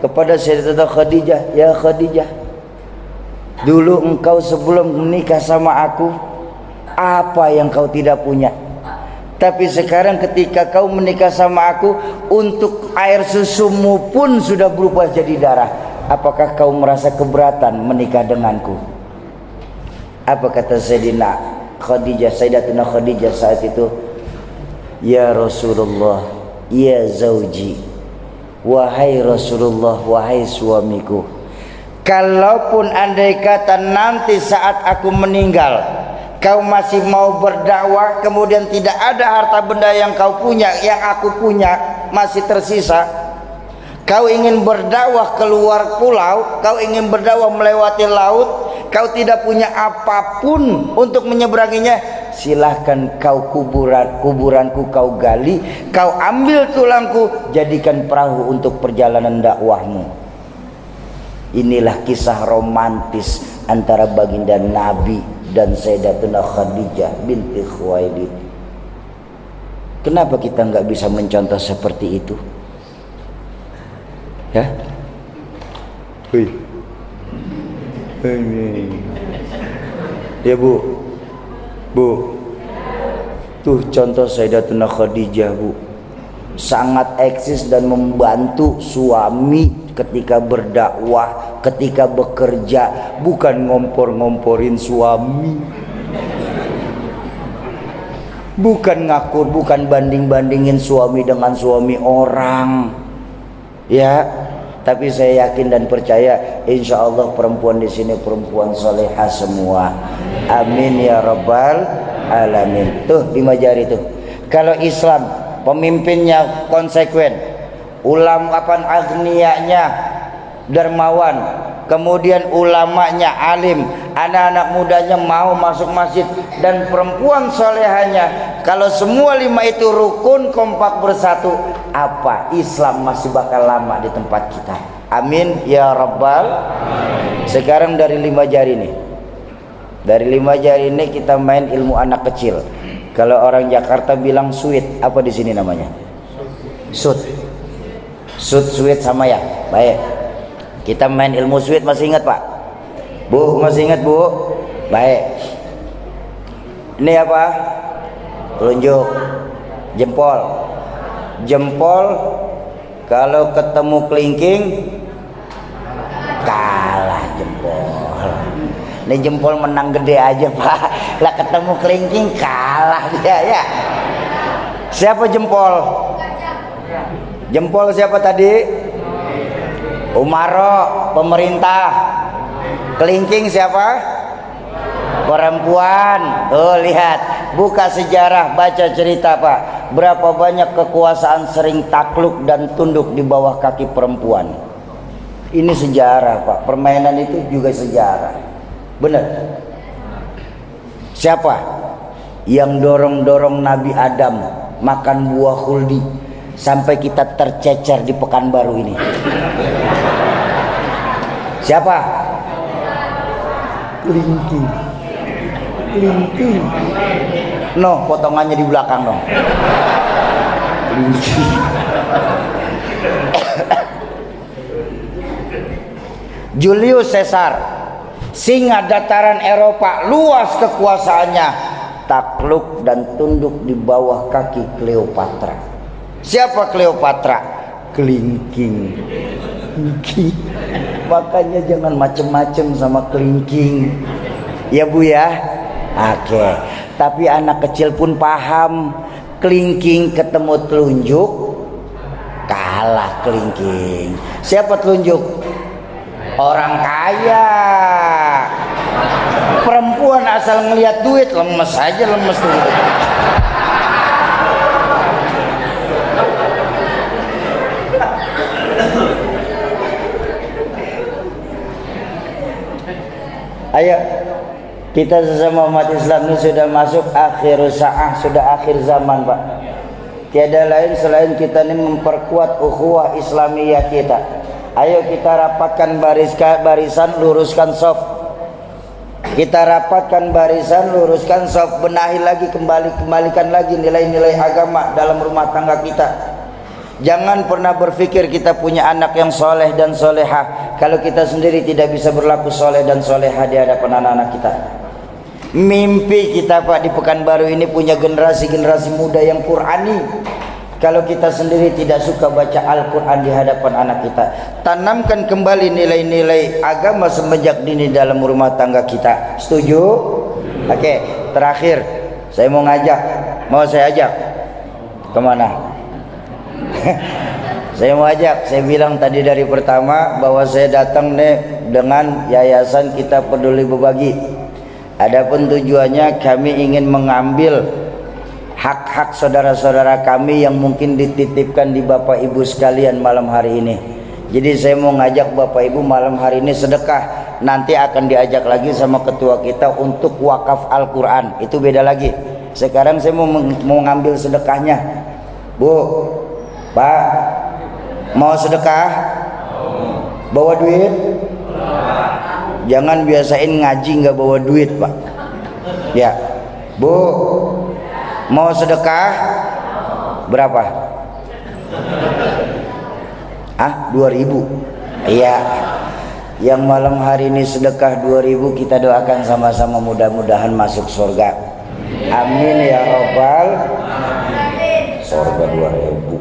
kepada Sayyidatuna Khadijah, "Ya Khadijah, dulu engkau sebelum menikah sama aku, apa yang kau tidak punya? Tapi sekarang ketika kau menikah sama aku, untuk air susumu pun sudah berubah jadi darah. Apakah kau merasa keberatan menikah denganku?" Apa kata Sayyidatuna Khadijah saat itu? "Ya Rasulullah, ya zauji, wahai Rasulullah, wahai suamiku, kalaupun andai kata nanti saat aku meninggal, kau masih mau berdakwah, kemudian tidak ada harta benda yang kau punya, yang aku punya masih tersisa, kau ingin berdakwah keluar pulau, kau ingin berdakwah melewati laut, kau tidak punya apapun untuk menyeberanginya, silahkan kau kuburanku kau gali, kau ambil tulangku, jadikan perahu untuk perjalanan dakwahmu. Inilah kisah romantis antara baginda Nabi dan Sayyidatuna Khadijah binti Khuwailid. Kenapa kita nggak bisa mencontoh seperti itu? Ya? Hui. Ya Bu. Bu. Tuh contoh Sayyidatuna Khadijah, Bu. Sangat eksis dan membantu suami ketika berdakwah, ketika bekerja, bukan ngompor-ngomporin suami, bukan ngakur, bukan banding-bandingin suami dengan suami orang, ya. Tapi saya yakin dan percaya, insya Allah perempuan di sini perempuan soleha semua. Amin ya rabbal alamin. Tuh 5 jari tuh. Kalau Islam pemimpinnya konsekuen, ulama agniyanya dermawan, kemudian ulamanya alim, anak-anak mudanya mau masuk masjid, dan perempuan solehanya, kalau semua 5 itu rukun kompak bersatu, apa Islam masih bakal lama di tempat kita? Amin ya rabbal. Sekarang dari 5 jari nih, dari 5 jari ini kita main ilmu anak kecil. Kalau orang Jakarta bilang sweet, apa di sini namanya? Sud. Sweet sama ya. Baik. Kita main ilmu sweet, masih ingat Pak? Bu, masih ingat Bu? Baik. Ini apa? Telunjuk, jempol. Jempol kalau ketemu kelingking kalah jempol. Ini jempol menang gede aja Pak. Lah ketemu kelingking kalah dia ya. Siapa jempol? Jempol siapa tadi? Umaro, pemerintah. Kelingking siapa? Perempuan. Oh lihat, buka sejarah, baca cerita Pak. Berapa banyak kekuasaan sering takluk dan tunduk di bawah kaki perempuan. Ini sejarah Pak. Permainan itu juga sejarah. Benar. Siapa yang dorong-dorong Nabi Adam makan buah khuldi sampai kita tercecer di Pekanbaru ini? Siapa? Kelingking. Kelingking. No, potongannya di belakang dong. Kelingking. Julius Caesar, singa dataran Eropa, luas kekuasaannya, takluk dan tunduk di bawah kaki Cleopatra. Siapa Cleopatra? Kelingking. Kelingking. Makanya jangan macem-macem sama kelingking, ya Bu ya. Oke. Tapi anak kecil pun paham, kelingking ketemu telunjuk kalah kelingking. Siapa telunjuk? Orang kaya. Perempuan asal ngelihat duit lemes aja, lemes tuh. Ayo, kita sesama umat Islam ini sudah masuk akhir sa'ah, sudah akhir zaman Pak. Tiada lain selain kita ini memperkuat ukhuwah Islamiyah kita. Ayo kita rapatkan barisan, luruskan shaf. Kita rapatkan barisan, luruskan shaf, benahi lagi, kembalikan lagi nilai-nilai agama dalam rumah tangga kita. Jangan pernah berpikir kita punya anak yang soleh dan soleha kalau kita sendiri tidak bisa berlaku soleh dan soleha di hadapan anak-anak kita. Mimpi kita Pak di Pekanbaru ini punya generasi-generasi muda yang Qurani. Kalau kita sendiri tidak suka baca Al-Quran di hadapan anak kita, tanamkan kembali nilai-nilai agama semenjak dini dalam rumah tangga kita. Setuju? Oke, terakhir saya mau ngajak, mau saya ajak kemana? Saya mau ajak, saya bilang tadi dari pertama bahwa saya datang nih dengan Yayasan Kita Peduli Berbagi. Adapun tujuannya kami ingin mengambil hak-hak saudara-saudara kami yang mungkin dititipkan di Bapak Ibu sekalian malam hari ini. Jadi saya mau ngajak Bapak Ibu malam hari ini sedekah. Nanti akan diajak lagi sama ketua kita untuk wakaf Al-Quran. Itu beda lagi. Sekarang saya mau ngambil sedekahnya. Bu, Pak, mau sedekah? Bawa duit? Jangan biasain ngaji nggak bawa duit, Pak. Ya, Bu, mau sedekah? Berapa? 2.000. Iya. Yang malam hari ini sedekah 2.000, kita doakan sama-sama mudah-mudahan masuk surga. Amin ya robbal. Surga 2.000.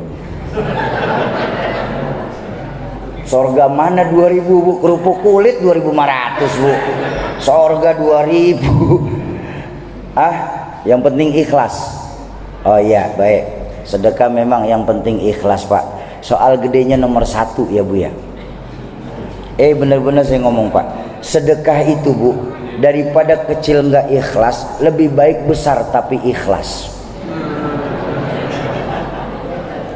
Surga mana 2.000, Bu? Kerupuk kulit 2.500, Bu. Surga 2.000. Yang penting ikhlas. Oh iya, baik. Sedekah memang yang penting ikhlas, Pak. Soal gedenya nomor 1 ya, Bu ya. Benar-benar saya ngomong, Pak. Sedekah itu, Bu, daripada kecil nggak ikhlas, lebih baik besar tapi ikhlas.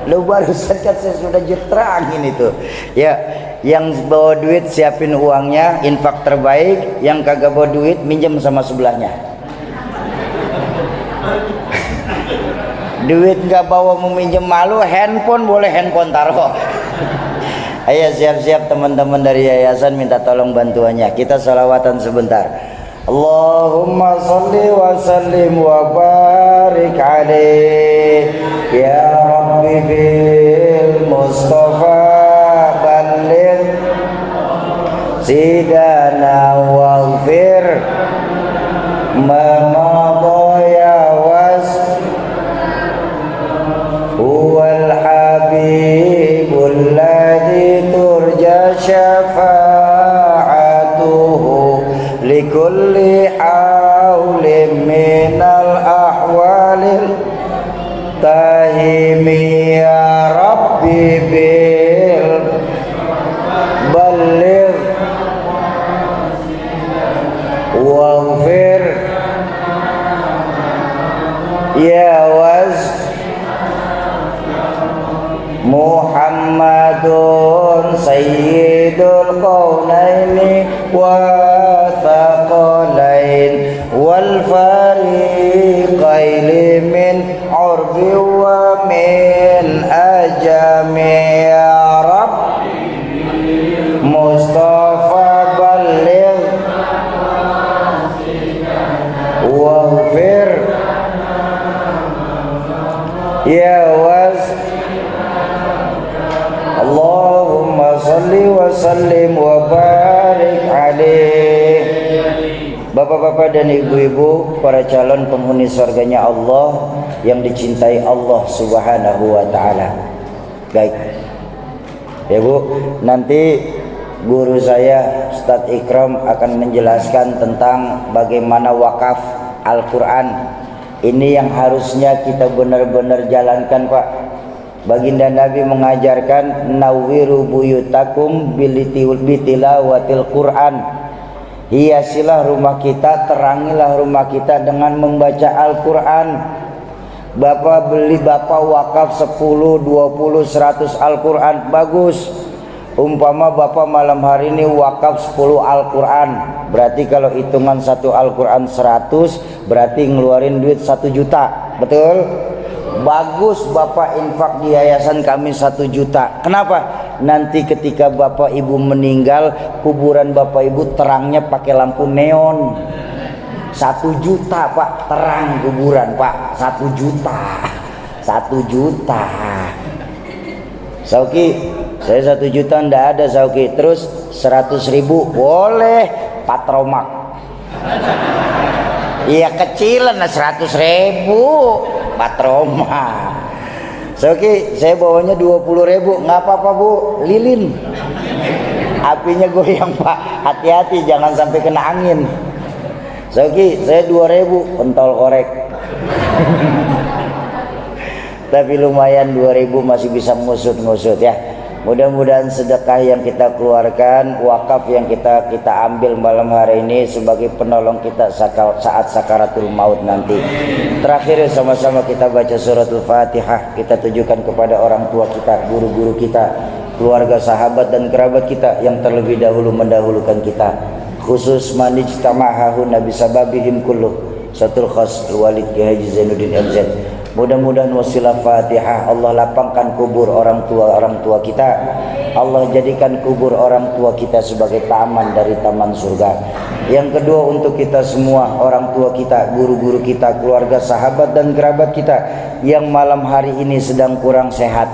Lo barusan kan saya sudah terangin itu. Ya, yang bawa duit siapin uangnya, infak terbaik. Yang kagak bawa duit minjem sama sebelahnya. Duit nggak bawa mau minjem malu, handphone boleh, handphone taruh. Ayo siap-siap teman-teman dari yayasan minta tolong bantuannya. Kita sholawatan sebentar. Allahumma salli wa sallim wa barik alaih ya Rabbi bil Mustafa balligh sidana waghfir ma madaya was huwal habibul ladzi turja syafa'atuhu likulli hawlin minal ahwalil tahimi ya Rabbi bil balligh waghfir ya waz Muhammadun sayyidul qawnaini wa thaqalain wal fariqaini min urbi wa min ajami ya Rabb Mustafa balligh waghfir ya waz Allahumma salli wa sallim wa barik alaih. Bapak-bapak dan ibu-ibu, para calon penghuni surganya Allah yang dicintai Allah Subhanahu wa ta'ala. Baik ya, Bu, nanti guru saya Ustadz Ikram akan menjelaskan tentang bagaimana wakaf Al-Quran. Ini yang harusnya kita benar-benar jalankan, Pak. Baginda Nabi mengajarkan nawwiru buyutakum bitilawatil Quran. Hiasilah rumah kita, terangilah rumah kita dengan membaca Al-Quran. Bapak beli, Bapak wakaf 10, 20, 100 Al-Quran, bagus. Umpama Bapak malam hari ini wakaf 10 Al-Quran, berarti kalau hitungan satu Al-Quran 100, berarti ngeluarin duit 1 juta, betul? Bagus Bapak infak di yayasan kami 1 juta. Kenapa? Nanti ketika Bapak Ibu meninggal, kuburan Bapak Ibu terangnya pakai lampu neon. 1 juta, Pak, terang kuburan, Pak. 1 juta. 1 juta. Sauki, saya 1 juta ndak ada, Sauki. Terus 100.000 boleh, Patromak. Iya kecilan lah, 100.000 Patroma. Oke, saya bawanya 20.000. Nggak apa-apa, Bu, lilin. Apinya goyang, Pak. Hati-hati jangan sampai kena angin. Oke, saya 2.000 pentol korek. Tapi lumayan 2.000 masih bisa ngusut-ngusut ya. Mudah-mudahan sedekah yang kita keluarkan, wakaf yang kita ambil malam hari ini sebagai penolong kita saat sakaratul maut nanti. Terakhir sama-sama kita baca suratul Fatihah. Kita tujukan kepada orang tua kita, guru-guru kita, keluarga, sahabat dan kerabat kita yang terlebih dahulu mendahulukan kita. Khusus manijtama'ahu nabi sababihim kulluh. Satul khas Walid Kiai Haji Zainuddin MZ. Mudah-mudahan wasilah Fatihah Allah lapangkan kubur orang tua kita. Allah jadikan kubur orang tua kita sebagai taman dari taman surga. Yang kedua untuk kita semua, orang tua kita, guru-guru kita, keluarga, sahabat dan kerabat kita yang malam hari ini sedang kurang sehat.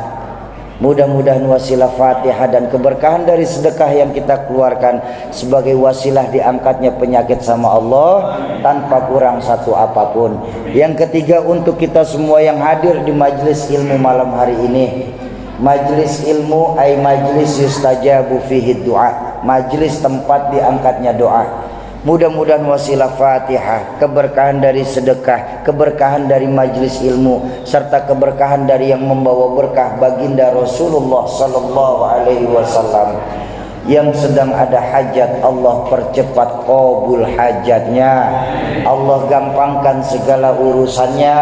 Mudah-mudahan wasilah Fatihah dan keberkahan dari sedekah yang kita keluarkan sebagai wasilah diangkatnya penyakit sama Allah tanpa kurang satu apapun. Yang ketiga untuk kita semua yang hadir di majlis ilmu malam hari ini. Majlis ilmu ay majlis yustajabu fihi doa, majlis tempat diangkatnya doa. Mudah-mudahan wasilah Fatihah, keberkahan dari sedekah, keberkahan dari majlis ilmu, serta keberkahan dari yang membawa berkah baginda Rasulullah sallallahu alaihi wasallam. Yang sedang ada hajat, Allah percepat qabul hajatnya, Allah gampangkan segala urusannya,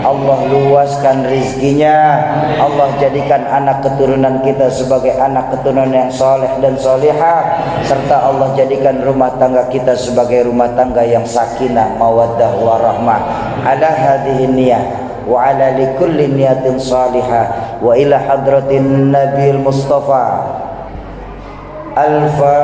Allah luaskan rizkinya, Allah jadikan anak keturunan kita sebagai anak keturunan yang soleh dan solihah, serta Allah jadikan rumah tangga kita sebagai rumah tangga yang sakinah, mawaddah, warahmah. Ala hadhihi niyah wa ala likulli niyatin salihah wa ila hadratin Nabil Mustafa. Al-Fatihah.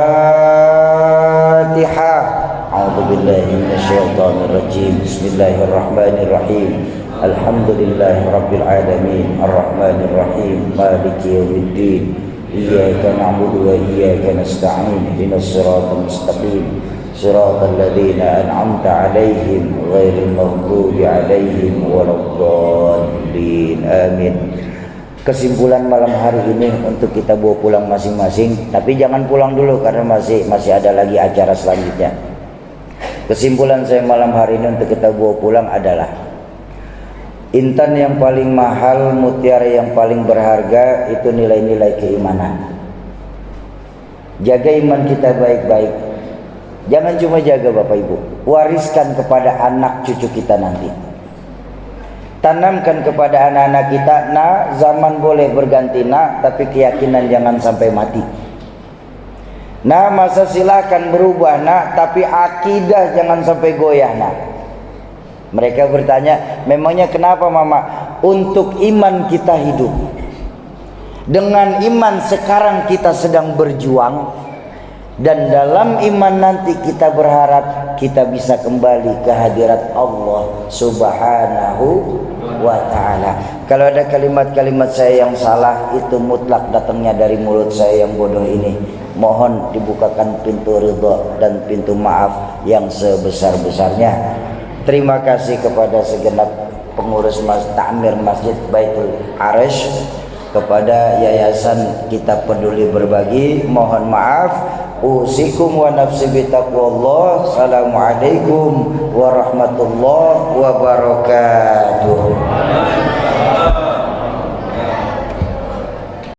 A'udzu billahi minasyaitonir rajim. Bismillahirrahmanirrahim. Alhamdulillahirabbil alamin. Arrahmanir rahim. Maliki yaumiddin. Iyyaka na'budu wa iyyaka nasta'in. Ihdinas siratal mustaqim. Siratal ladzina an'amta 'alaihim ghairil maghdubi 'alaihim waladdallin. Amin. Kesimpulan malam hari ini untuk kita bawa pulang masing-masing, tapi jangan pulang dulu karena masih ada lagi acara selanjutnya. Kesimpulan saya malam hari ini untuk kita bawa pulang adalah intan yang paling mahal, mutiara yang paling berharga itu nilai-nilai keimanan. Jaga iman kita baik-baik. Jangan cuma jaga Bapak Ibu, wariskan kepada anak cucu kita nanti. Tanamkan kepada anak-anak kita, nak, zaman boleh berganti nak, tapi keyakinan jangan sampai mati. Nah, masa silakan berubah nak, tapi akidah jangan sampai goyah nak. Mereka bertanya, memangnya kenapa mama? Untuk iman kita hidup. Dengan iman sekarang kita sedang berjuang, dan dalam iman nanti kita berharap kita bisa kembali ke hadirat Allah Subhanahu wa ta'ala. Kalau ada kalimat-kalimat saya yang salah, itu mutlak datangnya dari mulut saya yang bodoh ini. Mohon dibukakan pintu ridha dan pintu maaf yang sebesar-besarnya. Terima kasih kepada segenap pengurus takmir Masjid Baitul Arish, kepada Yayasan Kita Peduli Berbagi. Mohon maaf. Usikum wa nafsi bitaqwallah. Assalamualaikum warahmatullahi wabarakatuh.